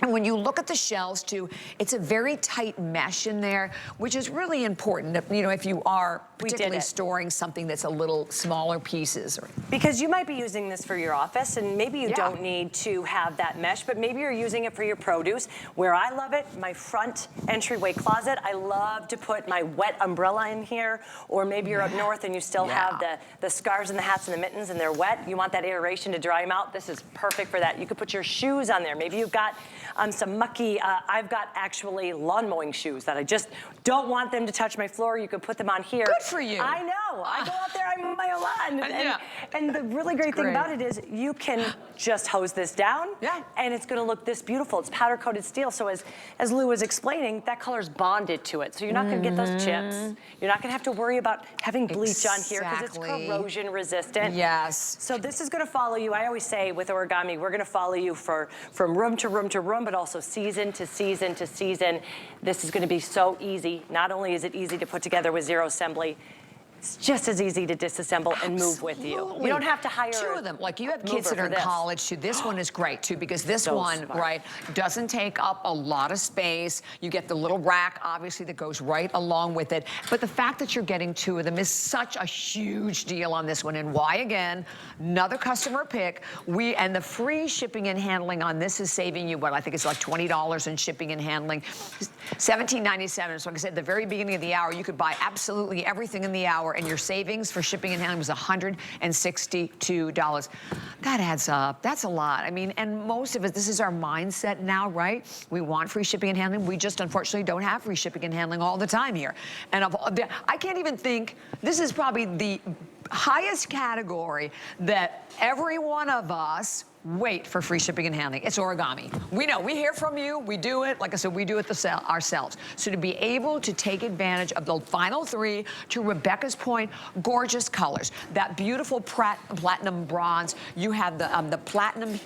And when you look at the shelves too, it's a very tight mesh in there, which is really important, you know, if you are particularly storing something that's a little smaller pieces. Because you might be using this for your office, and maybe you don't need to have that mesh, but maybe you're using it for your produce. Where I love it, my front entryway closet, I love to put my wet umbrella in here, or maybe you're up north and you still have the scarves and the hats and the mittens and they're wet. You want that aeration to dry them out. This is perfect for that. You could put your shoes on there. Maybe you've got some mucky, I've got actually lawn mowing shoes that I just don't want them to touch my floor. You could put them on here. Good for you. I know. I go out there, I mow my own lawn. And the really great thing about it is you can just hose this down, and it's going to look this beautiful. It's powder coated steel, so as Lou was explaining, that color's bonded to it, so you're not going to get those chips. You're not going to have to worry about having bleach on here because it's corrosion resistant. Yes. So this is going to follow you. I always say with Origami, we're going to follow you from room to room to room. room, but also season to season to season. This is gonna be so easy. Not only is it easy to put together with zero assembly, it's just as easy to disassemble and move with you. You don't have to hire two of them. Like you have kids that are in college too. This one is great too because this one, right, doesn't take up a lot of space. You get the little rack, obviously, that goes right along with it. But the fact that you're getting two of them is such a huge deal on this one. And why, again, another customer pick. And the free shipping and handling on this is saving you, what, I think it's like $20 in shipping and handling. $17.97. So like I said, at the very beginning of the hour, you could buy absolutely everything in the hour, and your savings for shipping and handling was $162. That adds up. That's a lot. I mean, and most of it, this is our mindset now, right? We want free shipping and handling. We just unfortunately don't have free shipping and handling all the time here. And I can't even think, this is probably the highest category that every one of us wait for free shipping and handling. It's Origami. We know, we hear from you, we do it. Like I said, we do it ourselves. So to be able to take advantage of the final three, to Rebecca's point, gorgeous colors. That beautiful platinum bronze. You have the platinum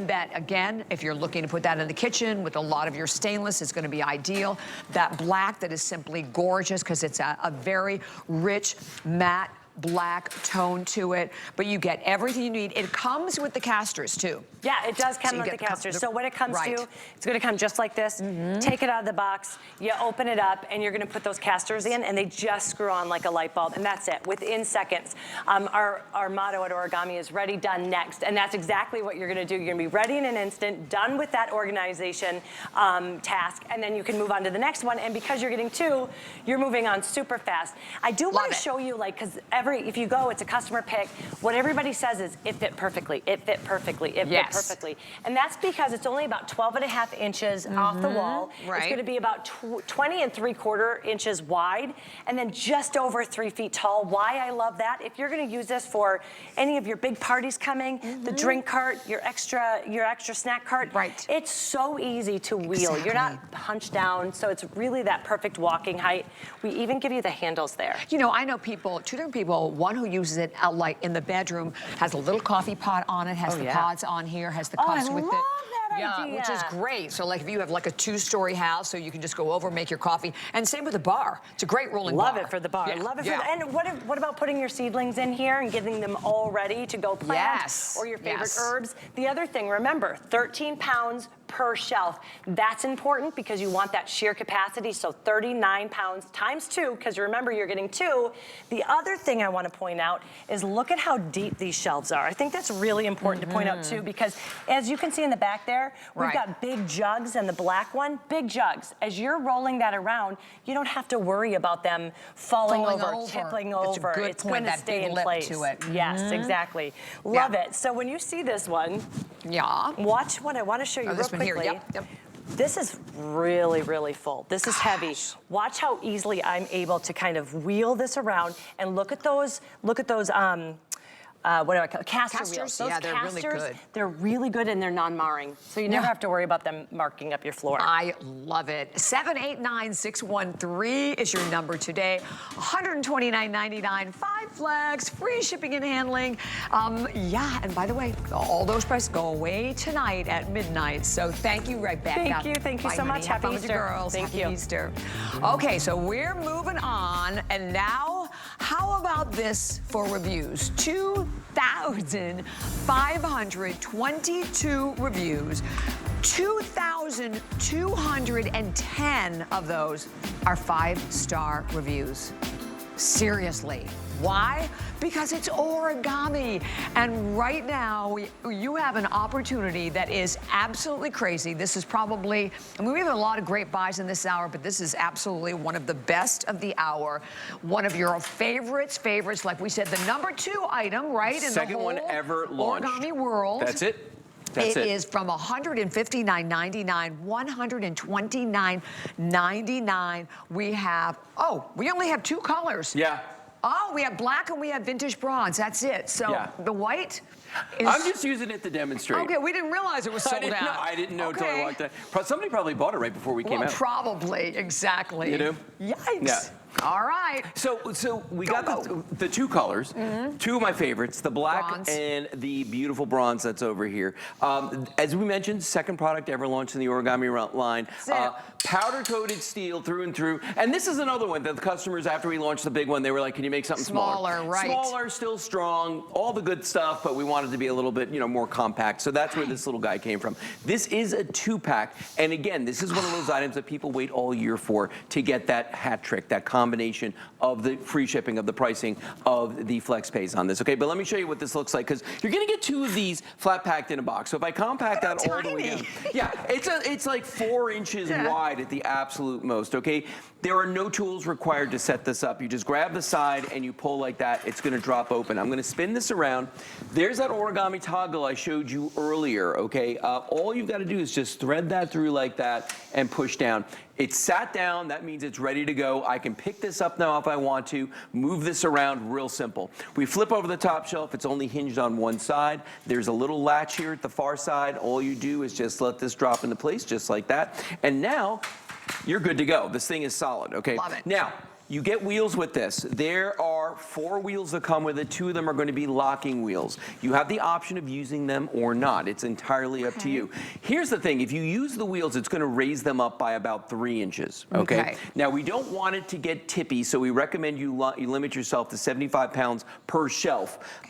that, again, if you're looking to put that in the kitchen with a lot of your stainless, it's going to be ideal. That black that is simply gorgeous because it's a very rich, matte, black tone to it, but you get everything you need. It comes with the casters too. Yeah, it does come with the casters. So what it comes to, it's gonna come just like this. Take it out of the box, you open it up, and you're gonna put those casters in, and they just screw on like a light bulb, and that's it, within seconds. Our motto at Origami is ready, done, next, and that's exactly what you're gonna do. You're gonna be ready in an instant, done with that organization task, and then you can move on to the next one, and because you're getting two, you're moving on super fast. I do wanna show you, like, because if you go, it's a customer pick. What everybody says is, it fit perfectly, it fit perfectly, it fit perfectly. And that's because it's only about 12.5 inches off the wall. It's gonna be about 20 3/4 inches wide, and then just over 3 feet tall. Why I love that, if you're gonna use this for any of your big parties coming, the drink cart, your extra snack cart, it's so easy to wheel. You're not hunched down, so it's really that perfect walking height. We even give you the handles there. You know, I know people, two different people, one who uses it like in the bedroom, has a little coffee pot on it, has the pods on here, has the cups with it. Yeah, which is great. So like if you have like a 2-story house, so you can just go over, make your coffee. And same with the bar. It's a great rolling bar. Love it for the bar. Love it for the, and what about putting your seedlings in here and getting them all ready to go plant? Or your favorite herbs. The other thing, remember, 13 pounds per shelf. That's important because you want that sheer capacity, so 39 pounds times 2, because remember, you're getting 2. The other thing I want to point out is look at how deep these shelves are. I think that's really important to point out too, because as you can see in the back there, we've got big jugs, and the black one, big jugs. As you're rolling that around, you don't have to worry about them falling over, tipping over. It's going to stay in place. To it. Yes, exactly. Love it. So when you see this one, watch what I want to show you real quickly. Here. This is really, really full. This is heavy. Watch how easily I'm able to kind of wheel this around, and look at those, what do I call it? Caster wheels. Those they're really good. They're really good, and they're non-marring. So you never have to worry about them marking up your floor. I love it. 789-613 is your number today. $129.99, 5 flags, free shipping and handling. And by the way, all those prices go away tonight at midnight. So thank you, Rebecca. Thank you so much. Happy Easter. Girls. Happy Easter. Okay, so we're moving on, and now, how about this for reviews? 2,522 reviews. 2,210 of those are 5-star reviews. Seriously. Why? Because it's Origami. And right now, you have an opportunity that is absolutely crazy. This is probably, I mean, we have a lot of great buys in this hour, but this is absolutely one of the best of the hour. One of your favorites, like we said, the number 2 item, right? In the whole one ever launched. Origami world. That's it. It is from $159.99, $129.99. We have, we only have 2 colors. Oh, we have black and we have vintage bronze. That's it. So the white is... I'm just using it to demonstrate. Okay, we didn't realize it was sold out. I didn't know until I walked in. Somebody probably bought it right before we came out. Probably, exactly. You do? Yikes. All right. So we got the two colors, two of my favorites, the black Bronze. and the beautiful bronze that's over here. As we mentioned, second product ever launched in the Origami line. Powder coated steel through and through. And this is another one that the customers, after we launched the big one, they were like, can you make something smaller? Smaller, right. Smaller, still strong, all the good stuff, but we wanted to be a little bit, more compact. So that's where this little guy came from. This is a 2-pack. And again, this is one of those items that people wait all year for to get that hat trick, that combination of the free shipping, of the pricing, of the flex pays on this. Okay, but let me show you what this looks like, because you're gonna get 2 of these flat packed in a box. So if I compact that all the way down, yeah, it's like 4 inches wide at the absolute most, okay? There are no tools required to set this up. You just grab the side and you pull like that. It's gonna drop open. I'm gonna spin this around. There's that origami toggle I showed you earlier, okay? All you've gotta do is just thread that through like that and push down. It's sat down, that means it's ready to go. I can pick this up now if I want to, move this around, real simple. We flip over the top shelf, it's only hinged on one side. There's a little latch here at the far side. All you do is just let this drop into place, just like that. And now, you're good to go. This thing is solid, okay? Love it. Now, you get wheels with this. There are 4 wheels that come with it. 2 of them are going to be locking wheels. You have the option of using them or not. It's entirely up to you. Here's the thing. If you use the wheels, it's going to raise them up by about 3 inches, okay? Now, we don't want it to get tippy, so we recommend you limit yourself to 75 pounds per shelf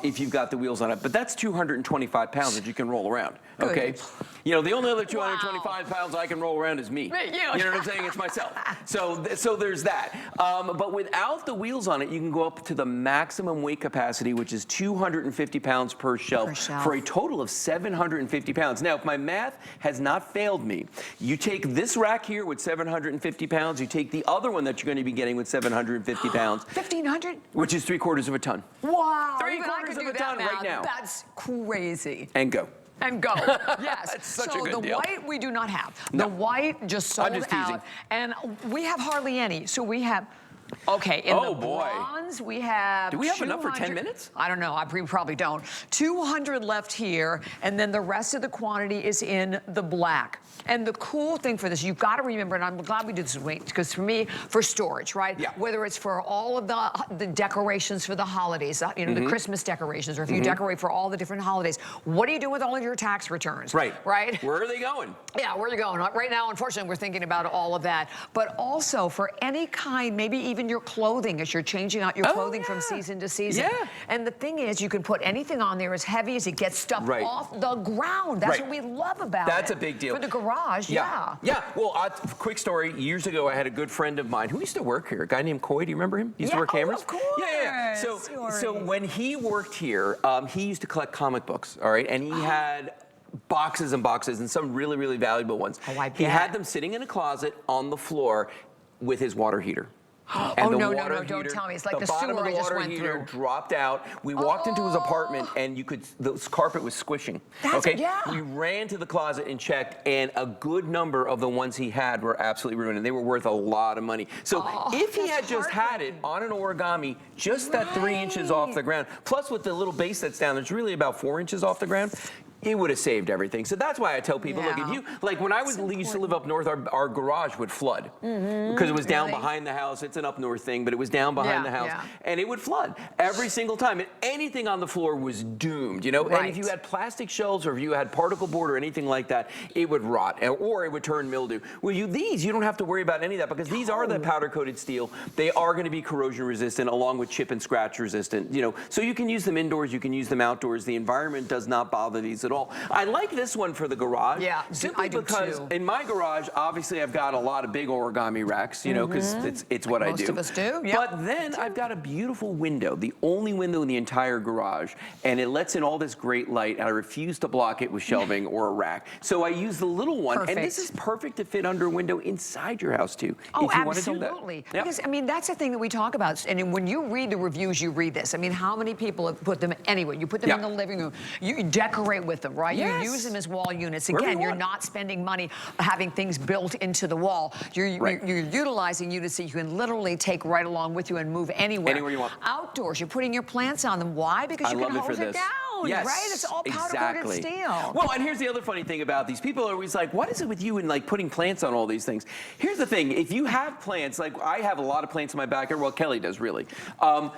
if you've got the wheels on it. But that's 225 pounds that you can roll around, okay? The only other 225 pounds I can roll around is me. You know what I'm saying? It's myself. So there's that. But without the wheels on it, you can go up to the maximum weight capacity, which is 250 pounds per shelf, for a total of 750 pounds. Now, if my math has not failed me, you take this rack here with 750 pounds, you take the other one that you're going to be getting with 750 pounds. 1,500? Which is 3/4 of a ton. Wow. 3/4 of a ton right now. That's crazy. And go. And go. Yes. That's such so a good the deal. White we do not have. No. The white just sold I'm just teasing. out. And we have hardly any. So we have, okay, in the bronze we have Do we have enough for 10 minutes? I don't know. We probably don't. 200 left here, and then the rest of the quantity is in the black. And the cool thing for this, you've got to remember, and I'm glad we did this weight, because for me, for storage, right? Yeah. Whether it's for all of the decorations for the holidays, the Christmas decorations, or if you decorate for all the different holidays, what do you do with all of your tax returns? Right. Right? Where are they going? Yeah, where are they going? Right now, unfortunately, we're thinking about all of that. But also for any kind, maybe even your clothing, as you're changing out your clothing from season to season. Yeah. And the thing is, you can put anything on there as heavy as it gets stuff off the ground. That's what we love about it. That's a big deal. For the garage, Yeah. Well, quick story. Years ago, I had a good friend of mine who used to work here, a guy named Coy. Do you remember him? He used to work cameras? Of course. Yeah. So when he worked here, he used to collect comic books, all right? And he had boxes and boxes, and some really, really valuable ones. Oh, I bet. He had them sitting in a closet on the floor with his water heater. And no, water don't heater, tell me. It's like the bottom sewer of I the just water went heater through. dropped out. We walked into his apartment, and the carpet was squishing. We ran to the closet and checked, and a good number of the ones he had were absolutely ruined, and they were worth a lot of money. So if he had just had it on an origami, just that 3 inches off the ground, plus with the little base that's down, it's really about 4 inches off the ground, it would have saved everything. So that's why I tell people, look, if you, like when I used to live up north, our garage would flood because it was down behind the house. It's an up north thing, but it was down behind the house, and it would flood every single time. And anything on the floor was doomed, And if you had plastic shelves or if you had particle board or anything like that, it would rot or it would turn mildew. Well, you don't have to worry about any of that because these are the powder coated steel. They are going to be corrosion resistant along with chip and scratch resistant, So you can use them indoors, you can use them outdoors. The environment does not bother these at all. I like this one for the garage. Yeah, simply I do because too. in my garage, obviously I've got a lot of big origami racks, because it's what I do. Most of us do. Yep. But then I've got a beautiful window, the only window in the entire garage, and it lets in all this great light. And I refuse to block it with shelving or a rack. So I use the little one, and this is perfect to fit under a window inside your house too. Oh, if you absolutely. Want to do that. Because that's the thing that we talk about. And when you read the reviews, you read this. How many people have put them anywhere? You put them in the living room. You decorate with them, right? Yes. You use them as wall units. Again, you're not spending money having things built into the wall. You're utilizing units that you can literally take right along with you and move anywhere. Anywhere you want. Outdoors, you're putting your plants on them. Why? Because you can hose it down. Yes, right? It's all powder coated steel. Well, and here's the other funny thing about these. People are always like, what is it with you and like putting plants on all these things? Here's the thing. If you have plants, like I have a lot of plants in my backyard. Well, Kelly does really.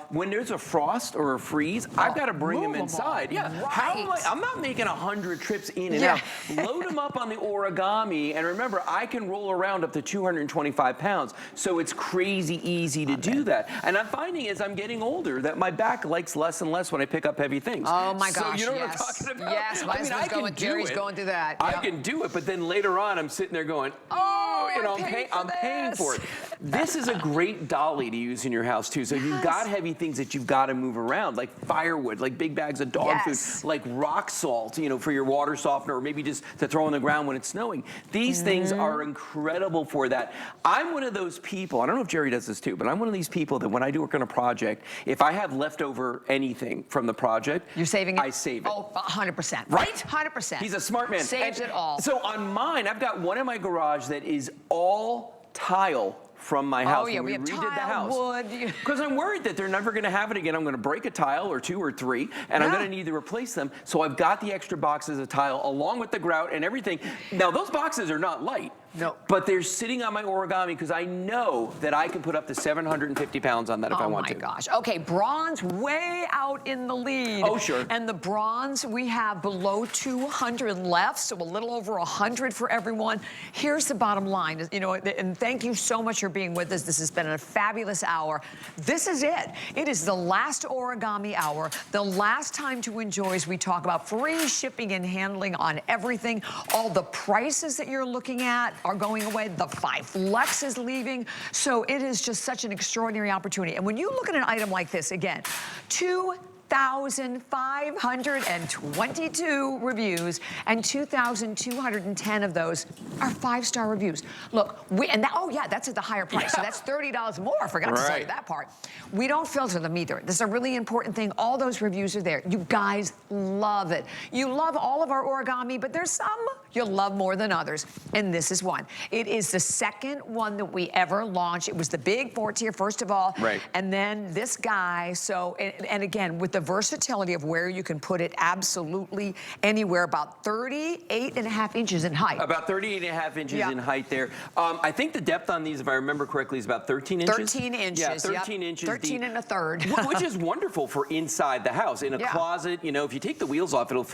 When there's a frost or a freeze, I've got to bring them inside. Yeah. Right. How am I'm not making 100 trips in and out. Load them up on the Origami. And remember, I can roll around up to 225 pounds. So it's crazy easy to do that. And I'm finding as I'm getting older that my back likes less and less when I pick up heavy things. Oh my gosh, so you know what I'm talking about? Yes, my husband's going, Jerry's going through that. I can do it, but then later on I'm sitting there going, oh, you know, I'm paying for it. This is a great dolly to use in your house too. So you've got heavy things that you've got to move around, like firewood, like big bags of dog food, like rock salt, you know, for your water softener, or maybe just to throw on the ground when it's snowing. These things are incredible for that. I'm one of those people, I don't know if Jerry does this too, but I'm one of these people that when I do work on a project, if I have leftover anything from the project, you're saving it? I save it. Oh, 100%. Right? 100%. He's a smart man. Saves it all. So on mine, I've got one in my garage that is all tile from my house. Oh yeah, we have redid tile, the house. wood. Because I'm worried that they're never going to have it again. I'm going to break a tile or two or three, and I'm going to need to replace them. So I've got the extra boxes of tile along with the grout and everything. Now those boxes are not light. No. But they're sitting on my Origami because I know that I can put up to 750 pounds on that if I want to. Oh my gosh. Okay, bronze way out in the lead. Oh, sure. And the bronze, we have below 200 left, so a little over 100 for everyone. Here's the bottom line, you know, and thank you so much for being with us. This has been a fabulous hour. This is it. It is the last Origami hour, the last time to enjoy as we talk about free shipping and handling on everything. All the prices that you're looking at are going away. The 5 Flex is leaving. So it is just such an extraordinary opportunity. And when you look at an item like this, again, 2,522 reviews, and 2,210 of those are 5-star reviews. Look, oh yeah, that's at the higher price. So that's $30 more. I forgot to tell you that part. We don't filter them either. This is a really important thing. All those reviews are there. You guys love it. You love all of our Origami, but there's some you'll love more than others. And this is one. It is the second one that we ever launched. It was the big 4-tier, first of all. Right. And then this guy, so, and again, with the versatility of where you can put it absolutely anywhere, about 38.5 inches in height. About 38.5 inches in height there. I think the depth on these, if I remember correctly, is about 13 inches. 13 inches. Yeah, 13 inches. 13 and a third. Which is wonderful for inside the house. In a closet, you know, if you take the wheels off, it'll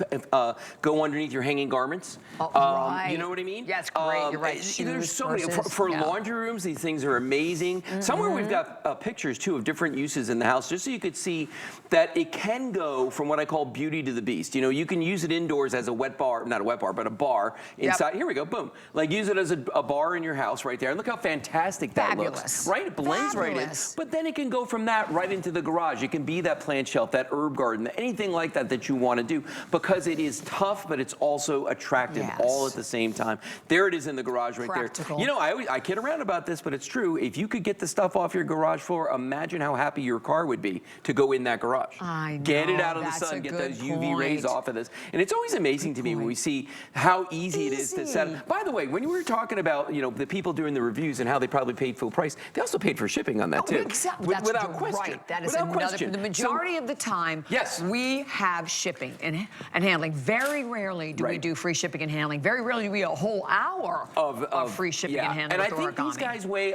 go underneath your hanging garments. Right. You know what I mean? Yeah, it's great. You're right. There's so many. For laundry rooms, these things are amazing. Somewhere we've got pictures, too, of different uses in the house, just so you could see that it can go from what I call beauty to the beast. You know, you can use it indoors as a wet bar, not a wet bar, but a bar inside. Here we go, boom. Like, use it as a bar in your house right there. And look how fantastic that looks. Right? It blends right in. But then it can go from that right into the garage. It can be that plant shelf, that herb garden, anything like that that you want to do, because it is tough, but it's also attractive all at the same time. There it is in the garage right there. You know, I kid around about this, but it's true. If you could get the stuff off your garage floor, imagine how happy your car would be to go in that garage. I know. Get it out of the sun, get those UV rays off of this. And it's always amazing to me when we see how easy it is to set up. By the way, when you were talking about, you know, the people doing the reviews and how they probably paid full price, they also paid for shipping on that too. Exactly. Without question. Right. That is another. The majority of the time, we have shipping and handling. Very rarely do we do free shipping and handling. Very rarely do we a whole hour of free shipping and handling. And I think these guys weigh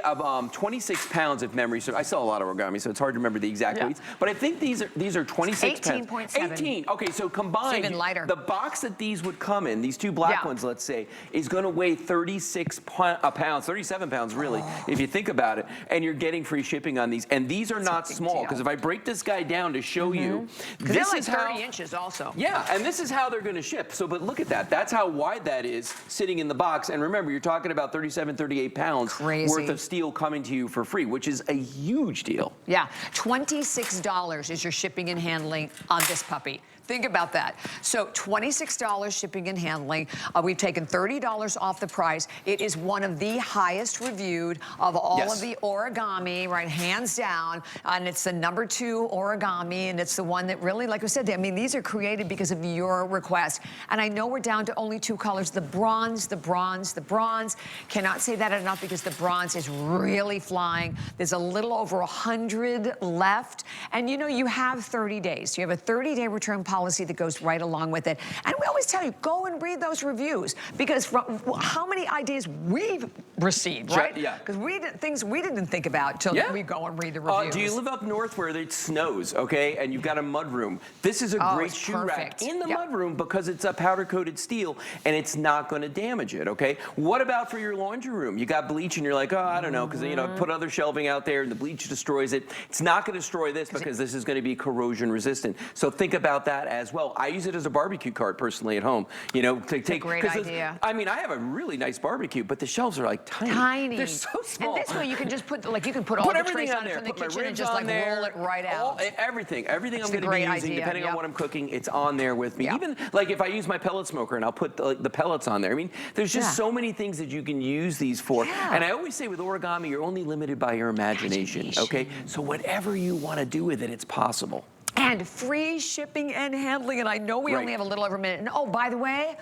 26 pounds if memory serves. I sell a lot of Origami, so it's hard to remember the exact weights. But I think these are 26 pounds. 18.7. 18. Okay, so combined, it's even lighter. The box that these would come in, these 2 black ones, let's say, is going to weigh 36 pounds, 37 pounds really, if you think about it. And you're getting free shipping on these. And these are not small, because if I break this guy down to show you, this is 30 inches also. Yeah, and this is how they're going to ship. So, but look at that. That's how wide that is sitting in the box. And remember, you're talking about 37, 38 pounds worth of steel coming to you for free, which is a huge deal. Yeah, $26 is your shipping and handling on this puppy. Think about that. So $26 shipping and handling. We've taken $30 off the price. It is one of the highest reviewed of all of the Origami, right, hands down. And it's the #2 Origami, and it's the one that really, like I said, I mean, these are created because of your request. And I know we're down to only 2 colors, the bronze, the bronze, the bronze. Cannot say that enough because the bronze is really flying. There's a little over 100 left. And you know, you have 30 days. You have a 30-day return policy policy that goes right along with it. And we always tell you, go and read those reviews, because from how many ideas we've received, right? Yeah. Because things we didn't think about till we go and read the reviews. Do you live up north where it snows, okay, and you've got a mud room? This is a great shoe rack in the mud room because it's a powder-coated steel and it's not going to damage it, okay? What about for your laundry room? You got bleach and you're like, oh, I don't know, because, you know, put other shelving out there and the bleach destroys it. It's not going to destroy this because this is going to be corrosion resistant. So think about that as well. I use it as a barbecue cart personally at home, you know, to take. Great idea. I mean, I have a really nice barbecue, but the shelves are like tiny. They're so small. And this way you can just put, like, you can put all the trays on it from the kitchen and just like roll it right out. Everything I'm going to be using, depending on what I'm cooking, it's on there with me. Even like if I use my pellet smoker and I'll put the pellets on there. I mean, there's just so many things that you can use these for. And I always say with origami, you're only limited by your imagination, okay? So whatever you want to do with it, it's possible. And free shipping and handling. And I know we only have a little over a minute. And oh, by the way,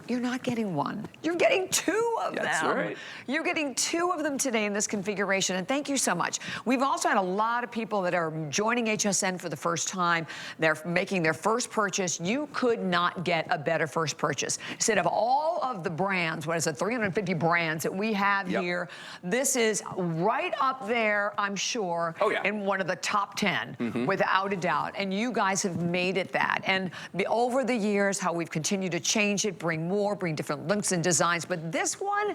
you're not getting one. You're getting two of them. That's right. You're getting two of them today in this configuration, and thank you so much. We've also had a lot of people that are joining HSN for the first time. They're making their first purchase. You could not get a better first purchase. Instead of all of the brands, what is it, 350 brands that we have here, this is right up there, I'm sure, in one of the top 10, without a doubt. And you guys have made it that. And over the years, how we've continued to change it, bring more, bring different looks and designs, but this one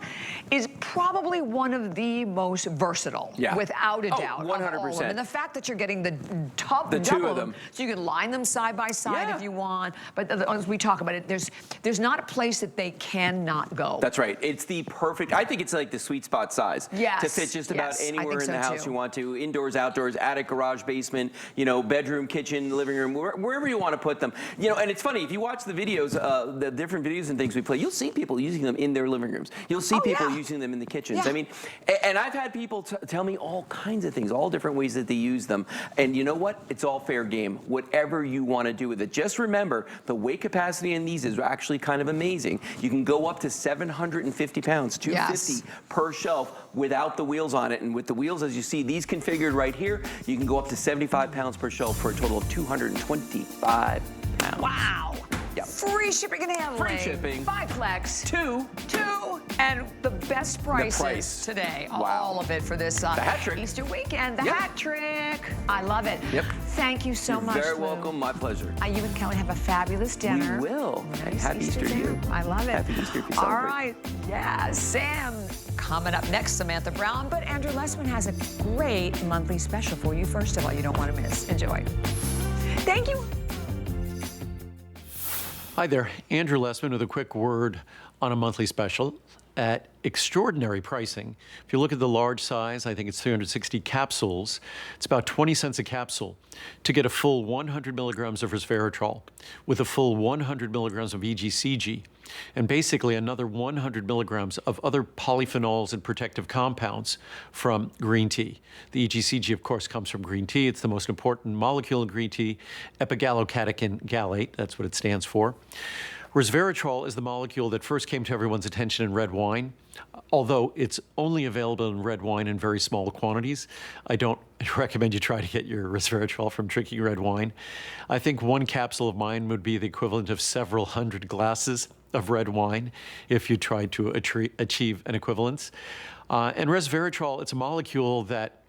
is probably one of the most versatile, without a doubt. 100%. And the fact that you're getting the top two of them, so you can line them side by side if you want. But as we talk about it, there's not a place that they cannot go. That's right. It's the perfect. I think it's like the sweet spot size to fit just about anywhere in the house you want to. Indoors, outdoors, attic, garage, basement. You know, bedroom, kitchen, living room, wherever you want to put them. You know, and it's funny if you watch the videos, the different videos and things we play, you'll see people using them in their living rooms. You'll see people using them in the kitchens. I mean, and I've had people tell me all kinds of things, all different ways that they use them. And you know what? It's all fair game. Whatever you want to do with it. Just remember, the weight capacity in these is actually kind of amazing. You can go up to 750 pounds, 250 per shelf without the wheels on it. And with the wheels, as you see, these configured right here, you can go up to 75 pounds per shelf for a total of 225 pounds. Wow. Free shipping and handling. Free shipping. 5 flex. 2. And the best prices today. All of it for this hat trick. Easter weekend. The hat trick. I love it. Thank you so much, Very Lou. welcome. My pleasure. You and Kelly have a fabulous dinner. We will. Nice Happy Easter to you. I love it. Happy Easter if you All celebrate. right. Yeah, Sam. Coming up next, Samantha Brown. But Andrew Lessman has a great monthly special for you. First of all, you don't want to miss. Enjoy. Thank you. Hi there, Andrew Lessman with a quick word on a monthly special at extraordinary pricing. If you look at the large size, I think it's 360 capsules. It's about 20 cents a capsule to get a full 100 milligrams of resveratrol with a full 100 milligrams of EGCG and basically another 100 milligrams of other polyphenols and protective compounds from green tea. The EGCG, of course, comes from green tea. It's the most important molecule in green tea, epigallocatechin gallate. That's what it stands for. Resveratrol is the molecule that first came to everyone's attention in red wine, although it's only available in red wine in very small quantities. I don't recommend you try to get your resveratrol from drinking red wine. I think one capsule of mine would be the equivalent of several hundred glasses of red wine if you tried to achieve an equivalence. And resveratrol, it's a molecule that,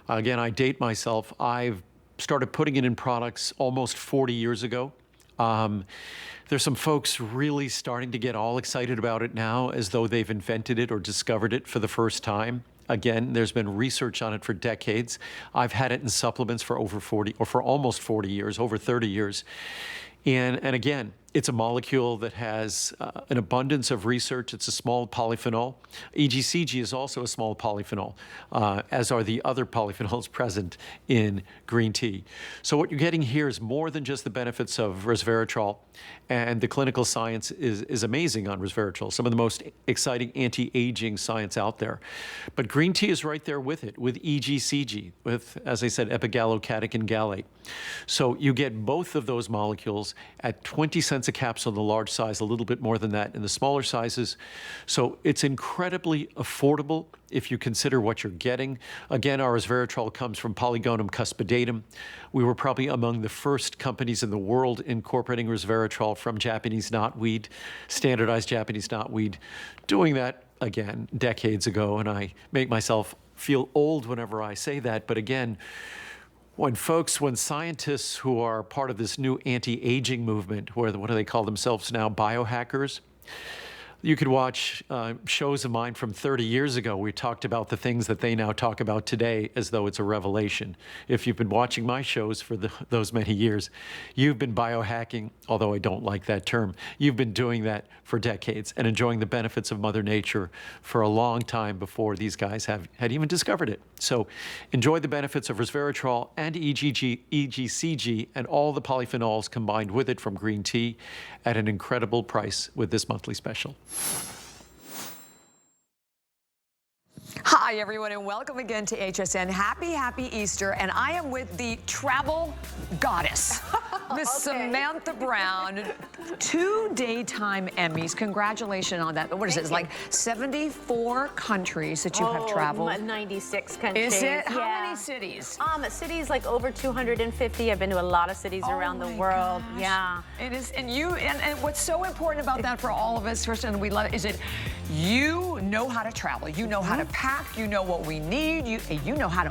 again, I date myself. I've started putting it in products almost 40 years ago. There's some folks really starting to get all excited about it now as though they've invented it or discovered it for the first time. Again, there's been research on it for decades. I've had it in supplements for over 40 or for almost 40 years, over 30 years. And again, it's a molecule that has an abundance of research. It's a small polyphenol. EGCG is also a small polyphenol, as are the other polyphenols present in green tea. So what you're getting here is more than just the benefits of resveratrol, and the clinical science is amazing on resveratrol, some of the most exciting anti-aging science out there. But green tea is right there with it, with EGCG, with, as I said, epigallocatechin gallate. So you get both of those molecules at 20 cents cents a capsule in the large size, a little bit more than that in the smaller sizes. So it's incredibly affordable if you consider what you're getting. Again, our resveratrol comes from Polygonum cuspidatum. We were probably among the first companies in the world incorporating resveratrol from Japanese knotweed, standardized Japanese knotweed, doing that, again, decades ago. And I make myself feel old whenever I say that. But again, when scientists who are part of this new anti-aging movement, what do they call themselves now, biohackers, you could watch shows of mine from 30 years ago. We talked about the things that they now talk about today as though it's a revelation. If you've been watching my shows for those many years, you've been biohacking, although I don't like that term. You've been doing that for decades and enjoying the benefits of Mother Nature for a long time before these guys had even discovered it. So enjoy the benefits of resveratrol and EGCG and all the polyphenols combined with it from green tea at an incredible price with this monthly special. Hi, everyone, and welcome again to HSN. Happy Easter. And I am with the travel goddess, Miss Samantha Brown. 2 daytime Emmys. Congratulations on that. What is it? It's like 74 countries that you have traveled. 96 countries. Is it? How many cities? Cities like over 250. I've been to a lot of cities around the world. Gosh. Yeah. It is, and what's so important about that for all of us, Kristen, we love it, is that you know how to travel. You know how to pack. You know what we need. You know how to